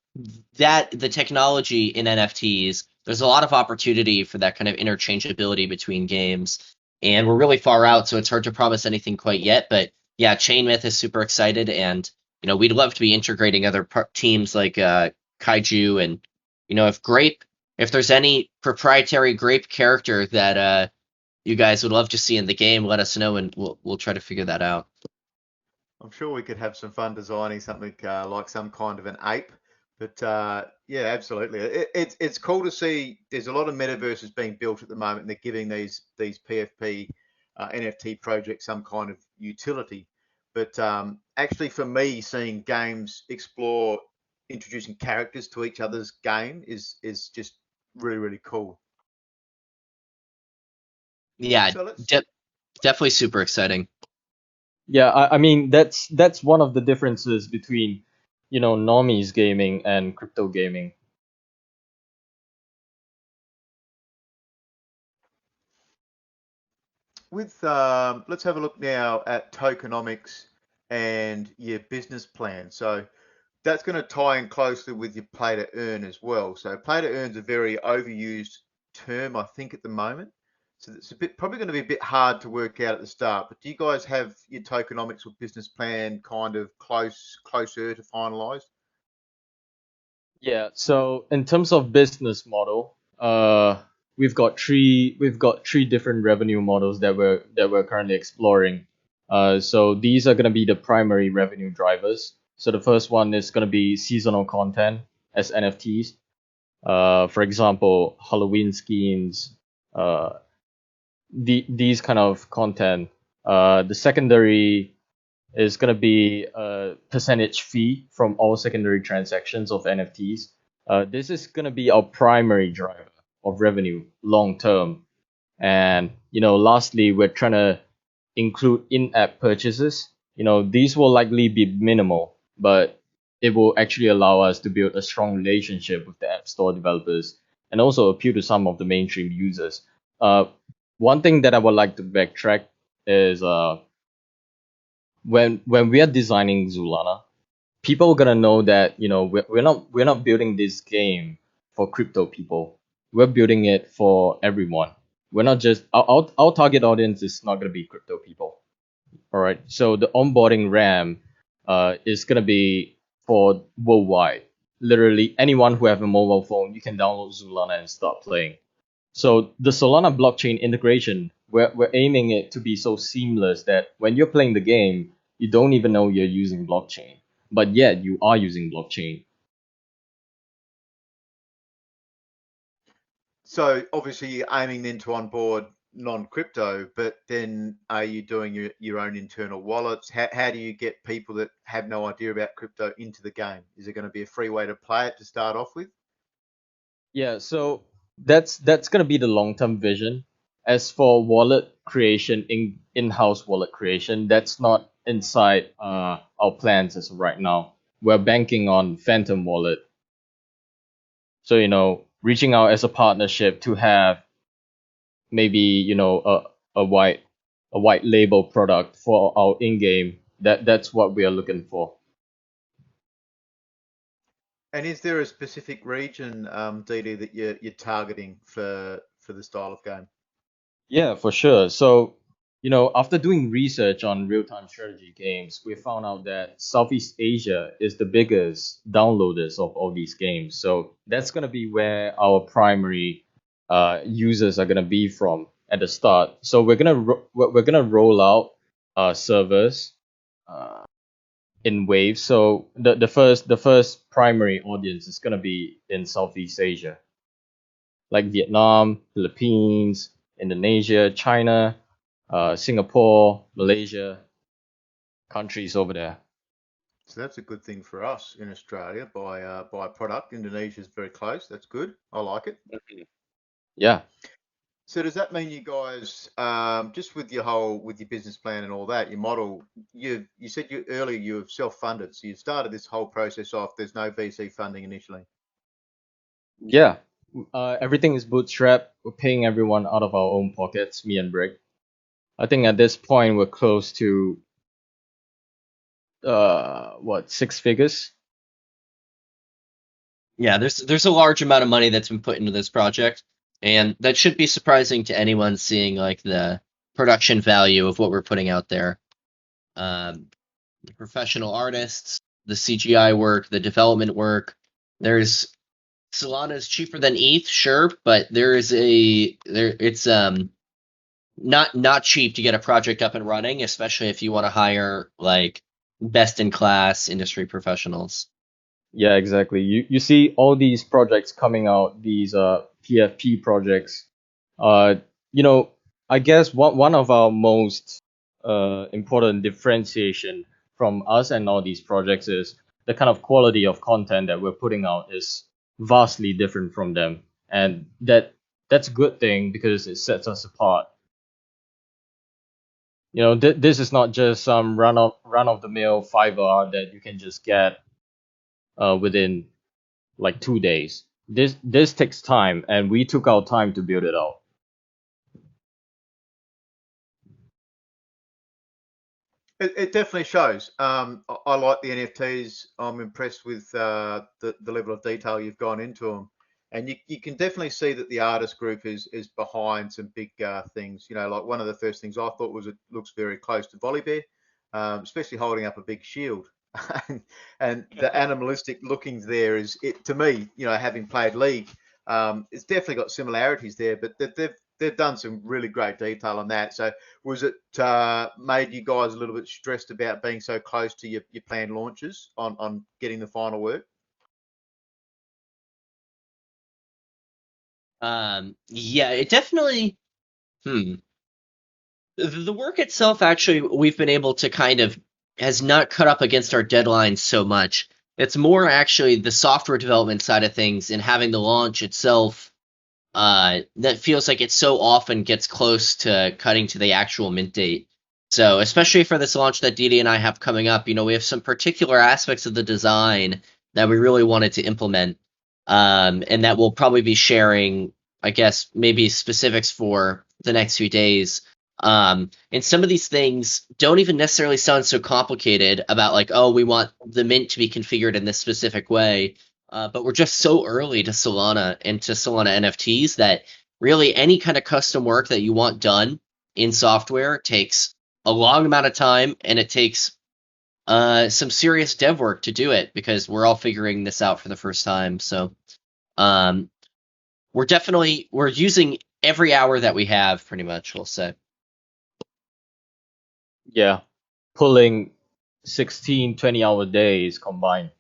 Speaker 2: that the technology in NFTs, there's a lot of opportunity for that kind of interchangeability between games. And we're really far out, so it's hard to promise anything quite yet. But yeah, Chainmyth is super excited, and we'd love to be integrating other teams like Kaiju, and if there's any proprietary Grape character that you guys would love to see in the game, let us know, and we'll try to figure that out.
Speaker 1: I'm sure we could have some fun designing something like some kind of an ape. But yeah, absolutely. It's cool to see. There's a lot of metaverses being built at the moment, and they're giving these PFP NFT projects some kind of utility. But actually, for me, seeing games explore introducing characters to each other's game is just really cool.
Speaker 2: Yeah,
Speaker 1: So let's
Speaker 2: definitely super exciting.
Speaker 3: Yeah, I mean that's one of the differences between normies gaming and crypto gaming.
Speaker 1: with let's have a look now at tokenomics and your business plan. So that's going to tie in closely with your play to earn as well. So play to earn is a very overused term, I think, at the moment. So it's probably going to be a bit hard to work out at the start. But do you guys have your tokenomics or business plan kind of closer to finalized?
Speaker 3: Yeah, so in terms of business model, we've got three different revenue models that we're currently exploring. So these are gonna be the primary revenue drivers. So the first one is gonna be seasonal content as NFTs. For example, Halloween skins, uh, these kind of content. The secondary is going to be a percentage fee from all secondary transactions of NFTs. This is going to be our primary driver of revenue long term. And lastly, we're trying to include in-app purchases. These will likely be minimal, but it will actually allow us to build a strong relationship with the App Store developers and also appeal to some of the mainstream users. Uh, One thing that I would like to backtrack is when we are designing Zoolana, people are gonna know that we're not building this game for crypto people. We're building it for everyone. We're not just our target audience is not gonna be crypto people. All right. So the onboarding RAM is gonna be for worldwide. Literally anyone who have a mobile phone, you can download Zoolana and start playing. So the Solana blockchain integration, we're aiming it to be so seamless that when you're playing the game, you don't even know you're using blockchain, but yet you are using blockchain.
Speaker 1: So obviously you're aiming then to onboard non-crypto, but then are you doing your own internal wallets? How do you get people that have no idea about crypto into the game? Is it going to be a free way to play it to start off with?
Speaker 3: Yeah, so that's gonna be the long-term vision. As for wallet creation, in-house wallet creation, that's not inside our plans as of right now. We're banking on Phantom Wallet. So reaching out as a partnership to have maybe a white label product for our in-game. That's what we are looking for.
Speaker 1: And is there a specific region, DD, that you're targeting for the style of game?
Speaker 3: Yeah, for sure. So after doing research on real-time strategy games, we found out that Southeast Asia is the biggest downloaders of all these games. So that's gonna be where our primary users are gonna be from at the start. So we're gonna roll out servers uh, in waves. So the first primary audience is gonna be in Southeast Asia. like Vietnam, Philippines, Indonesia, China, Singapore, Malaysia, countries over there.
Speaker 1: So that's a good thing for us in Australia. Buy product. Indonesia's very close. That's good. I like it.
Speaker 3: Yeah.
Speaker 1: So does that mean you guys, just with your business plan and all that, your model, you said earlier you have self-funded, so you started this whole process off. There's no VC funding initially.
Speaker 3: Yeah. Everything is bootstrapped. We're paying everyone out of our own pockets, me and Brick. I think at this point we're close to 6 figures.
Speaker 2: Yeah, there's a large amount of money that's been put into this project, and that should be surprising to anyone seeing like the production value of what we're putting out there. The professional artists, the CGI work, the development work. There's Solana is cheaper than ETH, sure, but it's not cheap to get a project up and running, especially if you want to hire like best in class industry professionals.
Speaker 3: Yeah, exactly. You see all these projects coming out, these PFP projects. You know, I guess one of our most important differentiation from us and all these projects is the kind of quality of content that we're putting out is vastly different from them, and that's a good thing because it sets us apart. You know, this is not just some run of the mill fiber art that you can just get within like 2 days. This takes time, and we took our time to build it out.
Speaker 1: It definitely shows. I like the NFTs. I'm impressed with the level of detail you've gone into them, and you can definitely see that the artist group is behind some big things. You know, like one of the first things I thought was it looks very close to Volibear, especially holding up a big shield. And the animalistic lookings there is it to me. You know, having played League, it's definitely got similarities there, but they've done some really great detail on that. So was it made you guys a little bit stressed about being so close to your planned launches on getting the final work?
Speaker 2: Yeah, it definitely. Hmm. The work itself, actually, we've been able to kind of has not cut up against our deadlines so much. It's more actually the software development side of things and having the launch itself that feels like it so often gets close to cutting to the actual mint date. So, especially for this launch that Didi and I have coming up, you know, we have some particular aspects of the design that we really wanted to implement, and that we'll probably be sharing, I guess, maybe specifics for the next few days. And some of these things don't even necessarily sound so complicated about like, oh, we want the mint to be configured in this specific way. But we're just so early to Solana and to Solana NFTs that really any kind of custom work that you want done in software takes a long amount of time, and it takes some serious dev work to do it because we're all figuring this out for the first time. So um, we're using every hour that we have, pretty much, we'll say.
Speaker 3: Yeah, pulling 16, 20-hour days combined.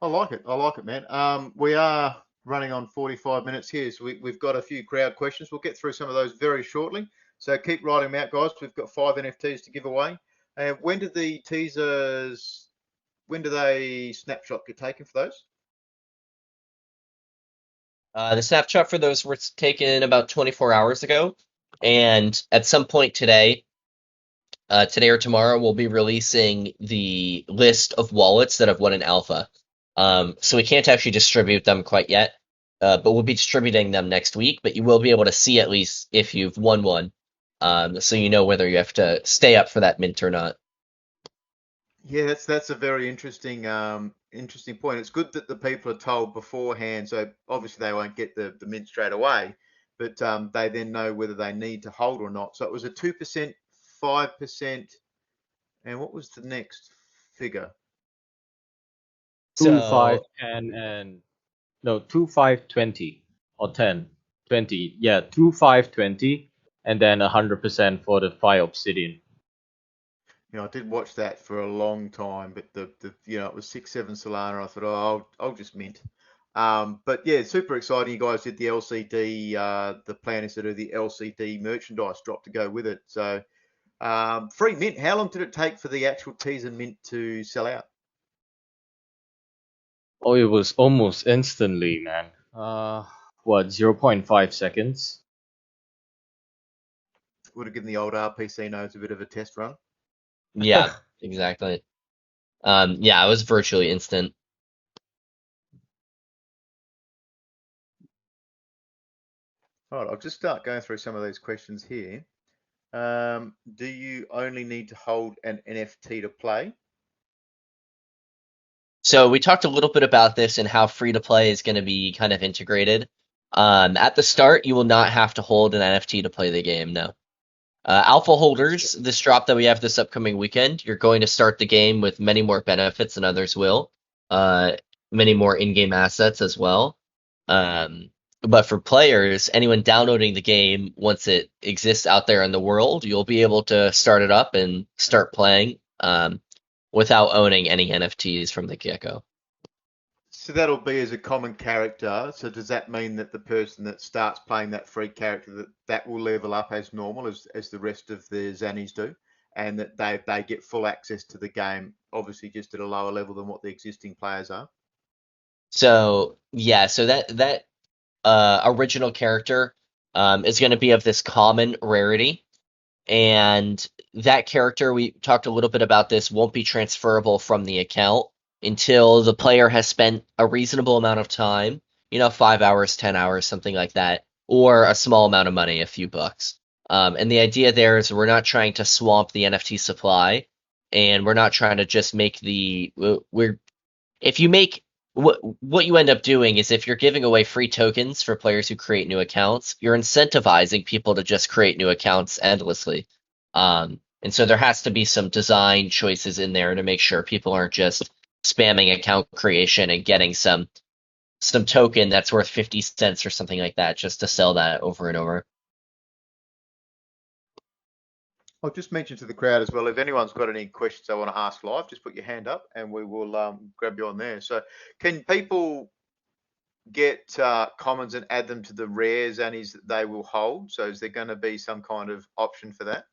Speaker 1: I like it. I like it, man. We are running on 45 minutes here, so we've got a few crowd questions. We'll get through some of those very shortly. So keep writing them out, guys. We've got 5 NFTs to give away. When did the teasers? When do they snapshot get taken for those?
Speaker 2: The snapshot for those were taken about 24 hours ago, and at some point today or tomorrow, we'll be releasing the list of wallets that have won an alpha. So we can't actually distribute them quite yet, but we'll be distributing them next week. But you will be able to see at least if you've won one, so you know whether you have to stay up for that mint or not.
Speaker 1: Yeah, that's a very interesting point. It's good that the people are told beforehand, so obviously they won't get the mint straight away, but they then know whether they need to hold or not. So it was a 2%, 5%, and what was the next figure?
Speaker 3: 2, 5,
Speaker 2: So
Speaker 3: 10, and no, 2, 5, 20 or 10, 20. Yeah, 2, 5, 20, and then 100% for the 5 obsidian.
Speaker 1: I did watch that for a long time, but it was 6-7 Solana. I thought, oh, I'll just mint. But yeah, super exciting. You guys did the LCD. The plan is to do the LCD merchandise drop to go with it. So free mint. How long did it take for the actual teaser mint to sell out?
Speaker 3: Oh, it was almost instantly, man. 0.5 seconds?
Speaker 1: Would have given the old RPC nodes a bit of a test run.
Speaker 2: Yeah, exactly. Yeah, it was virtually instant.
Speaker 1: All right, I'll just start going through some of these questions here. Do you only need to hold an NFT to play?
Speaker 2: So we talked a little bit about this and how free to play is going to be kind of integrated. At the start, you will not have to hold an NFT to play the game. No. Alpha holders, this drop that we have this upcoming weekend, you're going to start the game with many more benefits than others will. Many more in-game assets as well. But for players, anyone downloading the game, once it exists out there in the world, you'll be able to start it up and start playing without owning any NFTs from the get-go.
Speaker 1: So that'll be as a common character. So does that mean that the person that starts playing that free character that will level up as normal as the rest of the Zannies do, and that they get full access to the game, obviously just at a lower level than what the existing players are?
Speaker 2: So yeah, so that original character is going to be of this common rarity, and that character, we talked a little bit about this, won't be transferable from the account until the player has spent a reasonable amount of time, 5 hours, 10 hours, something like that, or a small amount of money, a few bucks. And the idea there is we're not trying to swamp the NFT supply, and we're not trying to just make we're if you make what you end up doing is if you're giving away free tokens for players who create new accounts, you're incentivizing people to just create new accounts endlessly. And so there has to be some design choices in there to make sure people aren't just spamming account creation and getting some token that's worth 50 cents or something like that just to sell that over and over.
Speaker 1: I'll just mention to the crowd as well, if anyone's got any questions they want to ask live, just put your hand up and we will grab you on there. So can people get commons and add them to the rare Zannies that they will hold? So is there going to be some kind of option for that?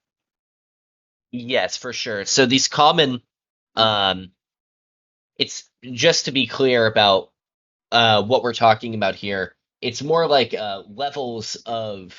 Speaker 2: Yes, for sure. So these common, it's just to be clear about what we're talking about here. It's more like levels of,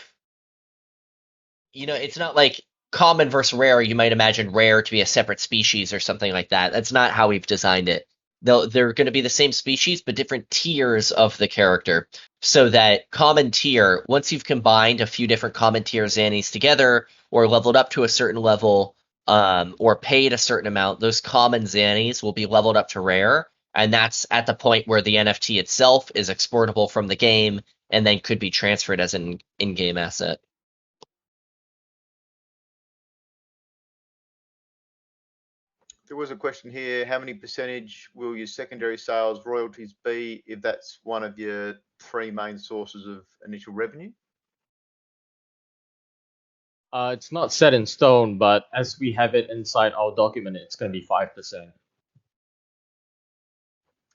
Speaker 2: it's not like common versus rare. You might imagine rare to be a separate species or something like that. That's not how we've designed it. They're going to be the same species, but different tiers of the character. So that common tier, once you've combined a few different common tier Zannies together, or leveled up to a certain level, or paid a certain amount, those common Zannies will be leveled up to rare, and that's at the point where the NFT itself is exportable from the game and then could be transferred as an in-game asset.
Speaker 1: There was a question here, how many percentage will your secondary sales royalties be if that's one of your three main sources of initial revenue?
Speaker 3: It's not set in stone, but as we have it inside our document, it's going to be 5%.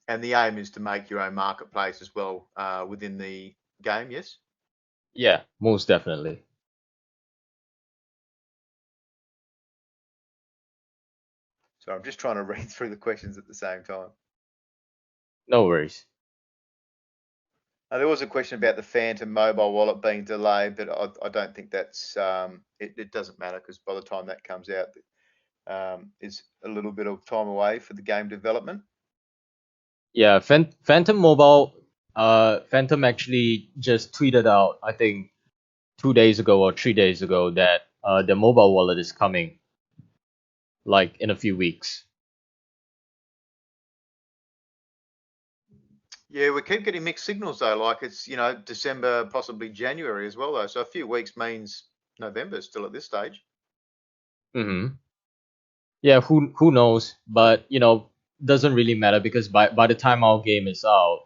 Speaker 1: And the aim is to make your own marketplace as well within the game, yes?
Speaker 3: Yeah, most definitely.
Speaker 1: So I'm just trying to read through the questions at the same time.
Speaker 3: No worries.
Speaker 1: There was a question about the Phantom mobile wallet being delayed, but I don't think that's it doesn't matter because by the time that comes out, it's a little bit of time away for the game development.
Speaker 3: Yeah, Phantom Mobile. Phantom actually just tweeted out, I think, 2 days ago or 3 days ago that the mobile wallet is coming, like in a few weeks.
Speaker 1: Yeah, we keep getting mixed signals though. Like it's December, possibly January as well though. So a few weeks means November still at this stage.
Speaker 3: Yeah, who knows? But doesn't really matter because by the time our game is out,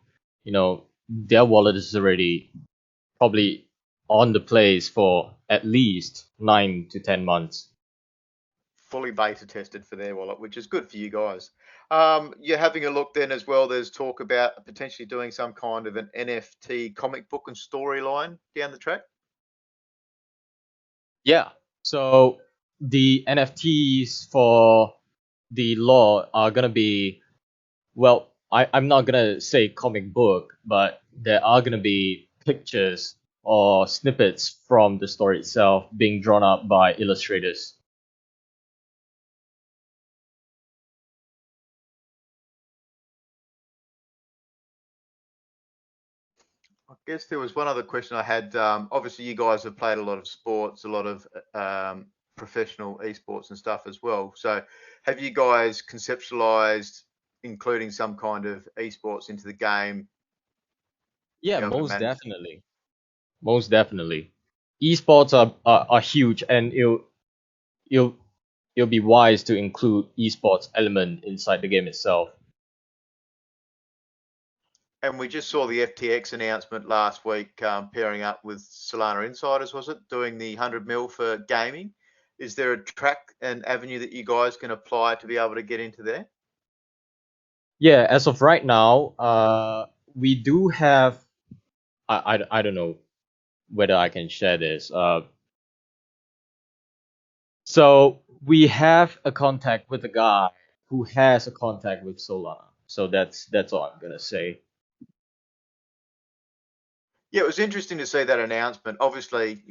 Speaker 3: their wallet is already probably on the place for at least 9 to 10 months.
Speaker 1: fully beta tested for their wallet, which is good for you guys. You're having a look then as well. There's talk about potentially doing some kind of an NFT comic book and storyline down the track.
Speaker 3: Yeah. So the NFTs for the law are gonna be, well, I'm not gonna say comic book, but there are gonna be pictures or snippets from the story itself being drawn up by illustrators.
Speaker 1: I guess there was one other question I had. Obviously, you guys have played a lot of sports, a lot of professional esports and stuff as well. So, have you guys conceptualized including some kind of esports into the game?
Speaker 3: Yeah,
Speaker 1: Be able to
Speaker 3: most
Speaker 1: manage?
Speaker 3: definitely. Most definitely. Esports are huge, and it'll it'll be wise to include esports element inside the game itself.
Speaker 1: And we just saw the FTX announcement last week, pairing up with Solana Insiders, was it? Doing the 100 mil for gaming. Is there a track and avenue that you guys can apply to be able to get into there?
Speaker 3: Yeah, as of right now, we do have. I don't know whether I can share this. So we have a contact with a guy who has a contact with Solana. So that's all I'm gonna say.
Speaker 1: Yeah, it was interesting to see that announcement. Obviously,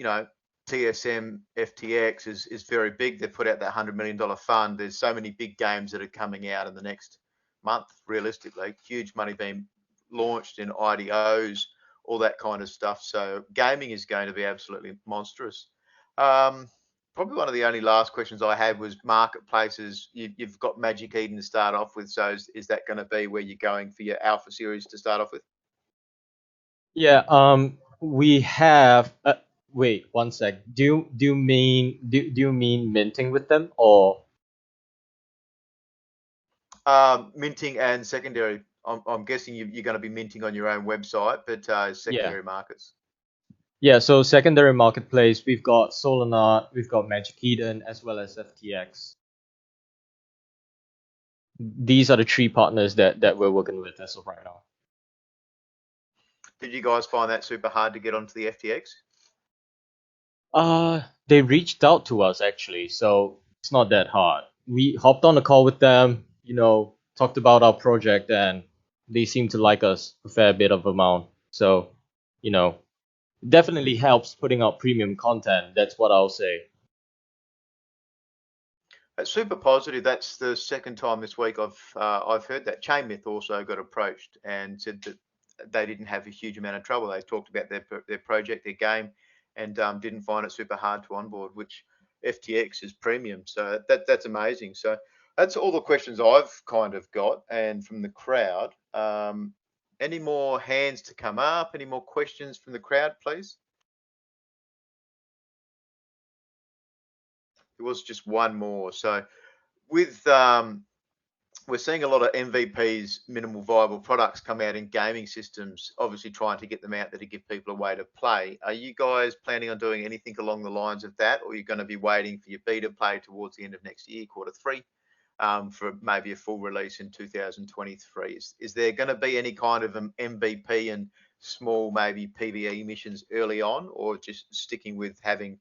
Speaker 1: TSM FTX is very big. They've put out that $100 million fund. There's so many big games that are coming out in the next month, realistically. Huge money being launched in IDOs, all that kind of stuff. So gaming is going to be absolutely monstrous. Probably one of the only last questions I had was marketplaces. You've got Magic Eden to start off with. So is that going to be where you're going for your alpha series to start off with?
Speaker 3: Yeah. We have. Wait, one sec. Do you mean minting with them or?
Speaker 1: Minting and secondary. I'm guessing you're going to be minting on your own website, but
Speaker 3: Yeah.
Speaker 1: secondary markets.
Speaker 3: Yeah, so secondary marketplace, we've got Solana, we've got Magic Eden, as well as FTX. These are the three partners that we're working with as of right now.
Speaker 1: Did you guys find that super hard to get onto the FTX?
Speaker 3: They reached out to us actually, so it's not that hard. We hopped on a call with them, talked about our project, and they seem to like us a fair bit of amount. So, you know, definitely helps putting out premium content. That's what I'll say.
Speaker 1: That's super positive. That's the second time this week I've heard that. Chainmyth also got approached and said that they didn't have a huge amount of trouble. They talked about their project, their game, and didn't find it super hard to onboard, which FTX is premium. So that's amazing. So that's all the questions I've kind of got, and from the crowd. Any more hands to come up? Any more questions from the crowd, please? There was just one more. So with we're seeing a lot of MVPs, minimal viable products, come out in gaming systems, obviously trying to get them out there to give people a way to play. Are you guys planning on doing anything along the lines of that, or are you going to be waiting for your beta play towards the end of next year, Q3, for maybe a full release in 2023? Is there going to be any kind of an MVP and small maybe PvE missions early on, or just sticking with having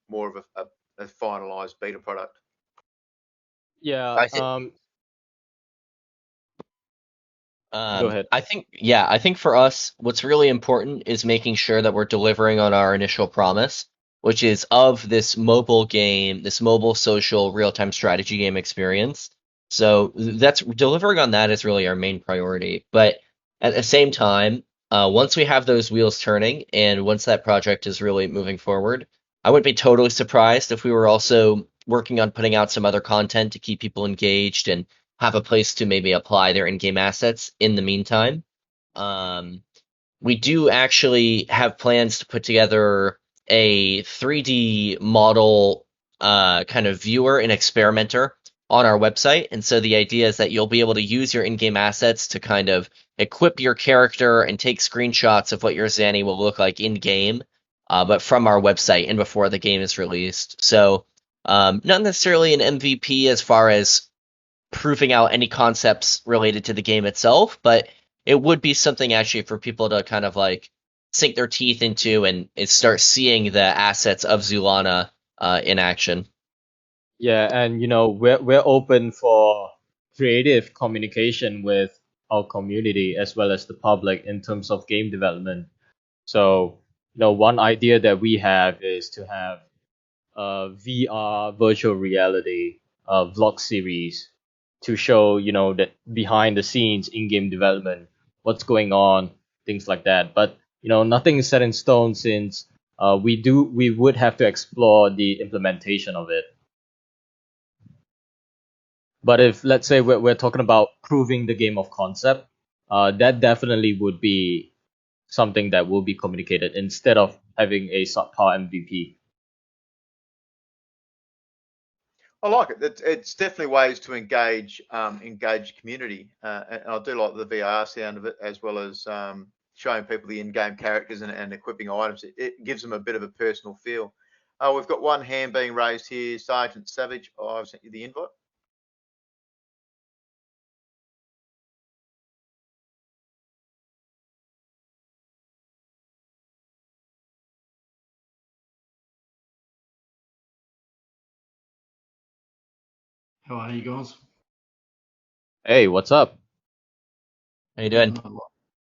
Speaker 1: more of a finalized beta product?
Speaker 3: Yeah,
Speaker 2: I think
Speaker 3: go ahead.
Speaker 2: I think for us, what's really important is making sure that we're delivering on our initial promise, which is of this mobile game, this mobile social real-time strategy game experience. So that's delivering on that is really our main priority. But at the same time, once we have those wheels turning and once that project is really moving forward, I wouldn't be totally surprised if we were also working on putting out some other content to keep people engaged and have a place to maybe apply their in-game assets in the meantime. Um, we do actually have plans to put together a 3D model kind of viewer and experimenter on our website. And so the idea is that you'll be able to use your in-game assets to kind of equip your character and take screenshots of what your Zanny will look like in-game, but from our website and before the game is released. So Not necessarily an MVP as far as proving out any concepts related to the game itself, but it would be something actually for people to kind of like sink their teeth into and start seeing the assets of Zoolana in action.
Speaker 3: Yeah, and we're open for creative communication with our community as well as the public in terms of game development. So, one idea that we have is to have a VR virtual reality vlog series to show, that behind the scenes in-game development, what's going on, things like that. But, nothing is set in stone since we would have to explore the implementation of it. But if let's say we're talking about proving the game of concept, that definitely would be something that will be communicated instead of having a subpar MVP.
Speaker 1: I like it. It's definitely ways to engage community, and I do like the VR sound of it, as well as showing people the in-game characters and equipping items. It gives them a bit of a personal feel. We've got one hand being raised here, Sergeant Savage. I've sent you the invite.
Speaker 4: How are you guys?
Speaker 3: Hey, what's up?
Speaker 2: How you doing?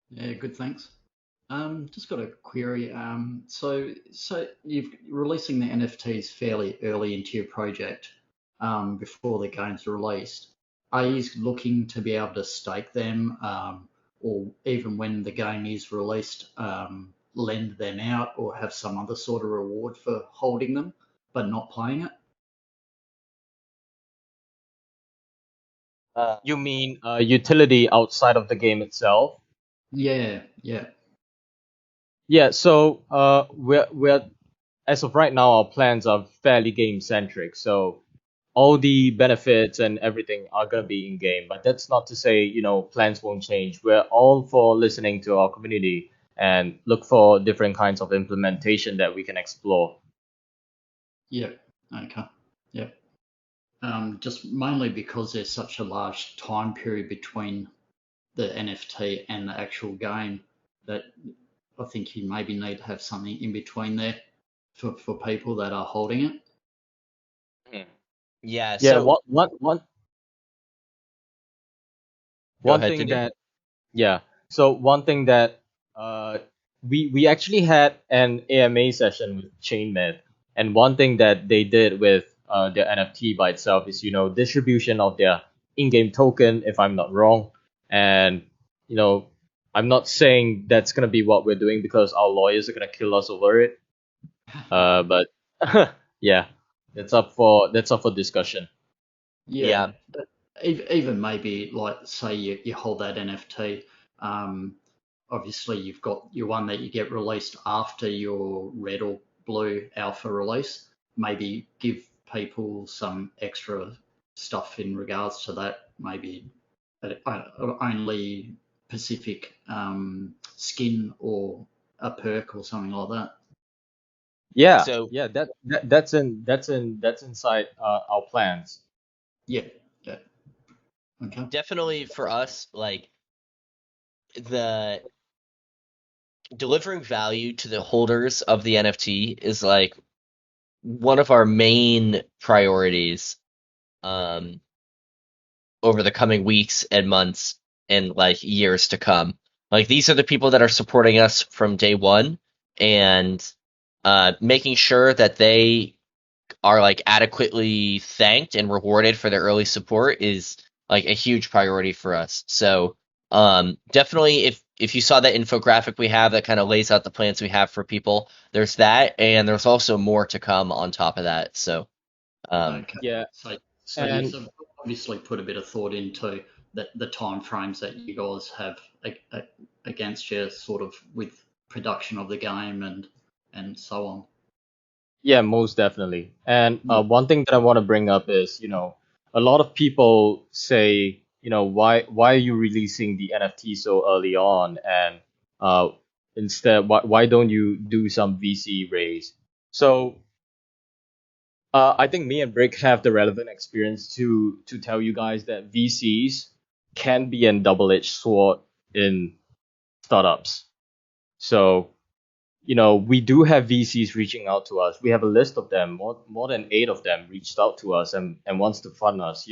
Speaker 4: Yeah, good, thanks. Just got a query. So you're releasing the NFTs fairly early into your project, before the game's released. Are you looking to be able to stake them, or even when the game is released, lend them out, or have some other sort of reward for holding them but not playing it?
Speaker 3: You mean utility outside of the game itself?
Speaker 4: Yeah.
Speaker 3: Yeah. So we're as of right now, our plans are fairly game centric. So all the benefits and everything are gonna be in game. But that's not to say plans won't change. We're all for listening to our community and look for different kinds of implementation that we can explore.
Speaker 4: Yeah. Okay. Yeah. Just mainly because there's such a large time period between the NFT and the actual game that I think you maybe need to have something in between there for people that are holding it.
Speaker 2: Yeah.
Speaker 3: Yeah.
Speaker 2: So
Speaker 3: One
Speaker 2: go
Speaker 3: one
Speaker 2: ahead,
Speaker 3: thing
Speaker 2: Daniel.
Speaker 3: that yeah. So one thing that uh we actually had an AMA session with Chainmate, and one thing that they did with their NFT by itself is distribution of their in-game token, if I'm not wrong, and you know I'm not saying that's gonna be what we're doing because our lawyers are gonna kill us over it. But yeah, that's up for discussion.
Speaker 4: Yeah,
Speaker 2: Yeah.
Speaker 4: but even maybe like say you hold that NFT. Um, Obviously, you've got your one that you get released after your red or blue alpha release. Maybe give people some extra stuff in regards to that. Maybe only Pacific skin or a perk or something like that.
Speaker 3: Yeah,
Speaker 2: So
Speaker 3: yeah, that's inside our plans.
Speaker 4: Yeah, yeah. Okay.
Speaker 2: definitely for us, like the delivering value to the holders of the NFT is like one of our main priorities um over the coming weeks and months and like years to come. Like these are the people that are supporting us from day one, and making sure that they are like adequately thanked and rewarded for their early support is like a huge priority for us. So definitely if you saw that infographic we have that kind of lays out the plans we have for people, there's that, and there's also more to come on top of that. So
Speaker 4: Okay.
Speaker 3: Yeah,
Speaker 4: So
Speaker 3: and
Speaker 4: you've obviously put a bit of thought into the time frames that you guys have against you, sort of with production of the game and so on.
Speaker 3: yeah, most definitely. And
Speaker 4: Yeah.
Speaker 3: one thing that I want to bring up is, a lot of people say, why are you releasing the NFT so early on, and uh, instead, why don't you do some VC raise? So I think me and Brick have the relevant experience to tell you guys that VCs can be a double-edged sword in startups. So, we do have VCs reaching out to us. We have a list of them. More than 8 of them reached out to us and wants to fund us.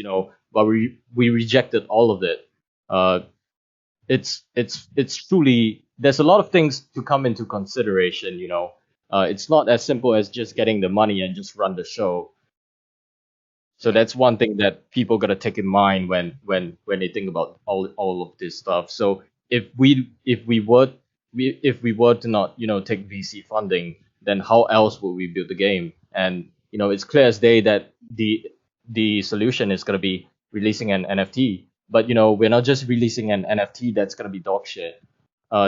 Speaker 3: But we rejected all of it. Uh, it's truly, there's a lot of things to come into consideration. It's not as simple as just getting the money and just run the show. So that's one thing that people gotta take in mind when they think about all of this stuff. So if we were to not take VC funding, then how else would we build the game? And it's clear as day that the solution is gonna be releasing an NFT. But we're not just releasing an NFT that's gonna be dog shit.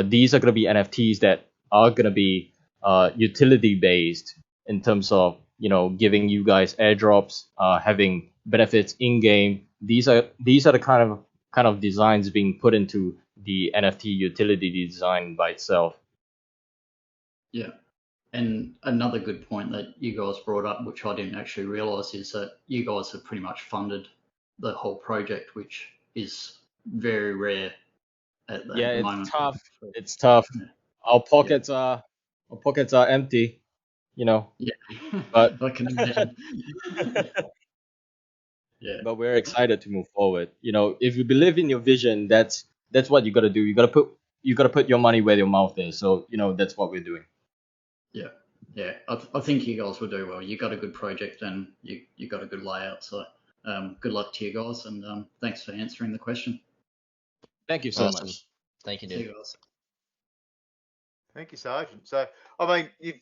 Speaker 3: These are gonna be NFTs that are gonna be utility based in terms of giving you guys airdrops, having benefits in game. These are the kind of designs being put into the NFT utility design by itself.
Speaker 4: Yeah. And another good point that you guys brought up, which I didn't actually realize, is that you guys have pretty much funded the whole project, which is very rare at the moment.
Speaker 3: Tough. It's tough.
Speaker 4: Yeah.
Speaker 3: Our pockets are empty,
Speaker 4: Yeah.
Speaker 3: But
Speaker 4: I can imagine. Yeah.
Speaker 3: but we're excited to move forward. If you believe in your vision, that's what you gotta do. You gotta put your money where your mouth is. So that's what we're doing.
Speaker 4: Yeah. Yeah. I think you guys will do well. You got a good project and you got a good layout. So good luck to you guys, and thanks for answering the question.
Speaker 3: Thank you so
Speaker 2: Awesome.
Speaker 3: much.
Speaker 2: Thank you,
Speaker 4: See
Speaker 2: dude.
Speaker 4: you guys.
Speaker 1: Thank you, Sergeant. So, I mean,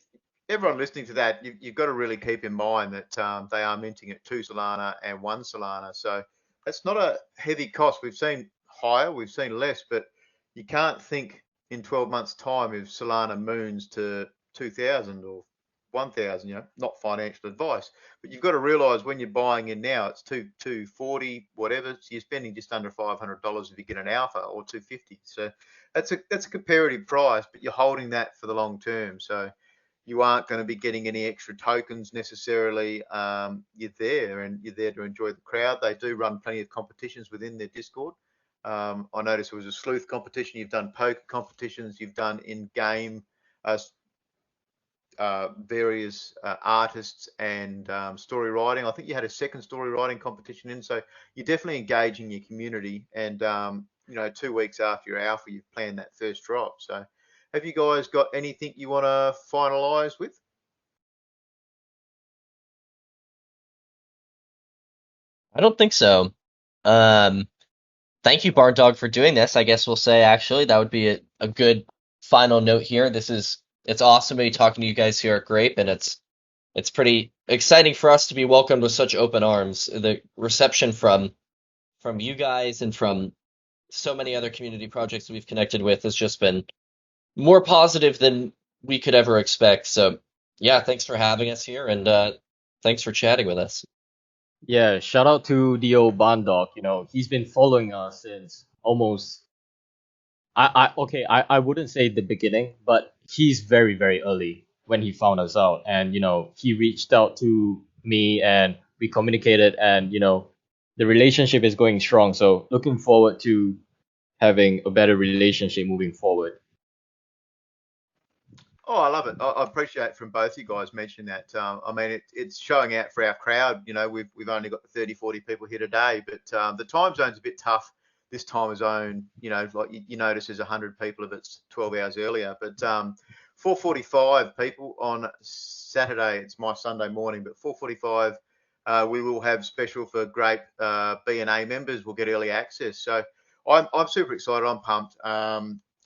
Speaker 1: everyone listening to that, you've got to really keep in mind that they are minting at 2 Solana and 1 Solana. So that's not a heavy cost. We've seen higher, we've seen less, but you can't think in 12 months' time if Solana moons to 2,000 or 1,000. Not financial advice, but you've got to realise when you're buying in now, it's 240, whatever. So you're spending just under $500 if you get an alpha, or 250. So that's a comparative price, but you're holding that for the long term. So you aren't going to be getting any extra tokens necessarily. You're there, and you're there to enjoy the crowd. They do run plenty of competitions within their Discord. I noticed there was a sleuth competition. You've done poker competitions. You've done in-game various artists and story writing. I think you had a second story writing competition in. So you're definitely engaging your community. And 2 weeks after your alpha, you've planned that first drop. So have you guys got anything you want to finalize with?
Speaker 2: I don't think so. Thank you, Barndog, for doing this. I guess we'll say actually that would be a good final note here. It's awesome to be talking to you guys here at Grape, and it's pretty exciting for us to be welcomed with such open arms. The reception from you guys and from so many other community projects we've connected with has just been more positive than we could ever expect. So yeah, thanks for having us here, and thanks for chatting with us.
Speaker 3: Yeah, shout out to the old Barndog. He's been following us since almost. I wouldn't say the beginning, but he's very very early when he found us out, and he reached out to me and we communicated, and the relationship is going strong. So looking forward to having a better relationship moving forward.
Speaker 1: Oh, I love it. I appreciate from both you guys mentioning that. I mean, it's showing out for our crowd. We've only got 30, 40 people here today, but the time zone's a bit tough this time of zone. Like you notice there's 100 people if it's 12 hours earlier. But 4:45 people on Saturday. It's my Sunday morning, but 4:45 we will have special for Grape B&A members. We'll get early access. So I'm super excited. I'm pumped.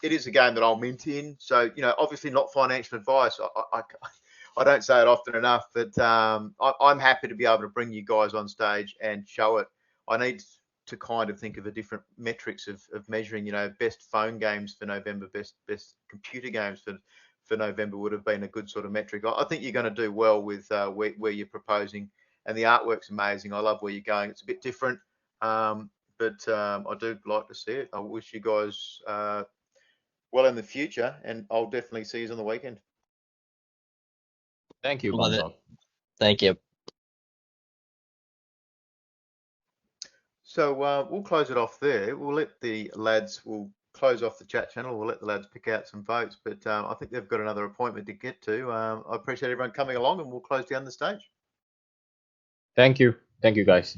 Speaker 1: It is a game that I'll mint in. So, obviously not financial advice. I don't say it often enough, but I'm happy to be able to bring you guys on stage and show it. I need to kind of think of a different metrics of measuring, best phone games for November, best computer games for November would have been a good sort of metric. I think you're going to do well with where you're proposing, and the artwork's amazing. I love where you're going. It's a bit different, but I do like to see it. I wish you guys well in the future, and I'll definitely see you on the weekend.
Speaker 3: Thank you,
Speaker 2: Love it.
Speaker 3: Barndog.
Speaker 2: Thank you.
Speaker 1: So we'll close it off there. We'll let the lads, we'll close off the chat channel. We'll let the lads pick out some votes, but I think they've got another appointment to get to. I appreciate everyone coming along, and we'll close down the stage.
Speaker 3: Thank you guys.